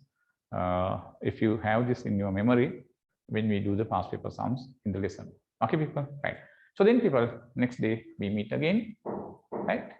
if you have this in your memory when we do the past paper sums in the lesson. Okay, people, right? So then, people, next day we meet again, right?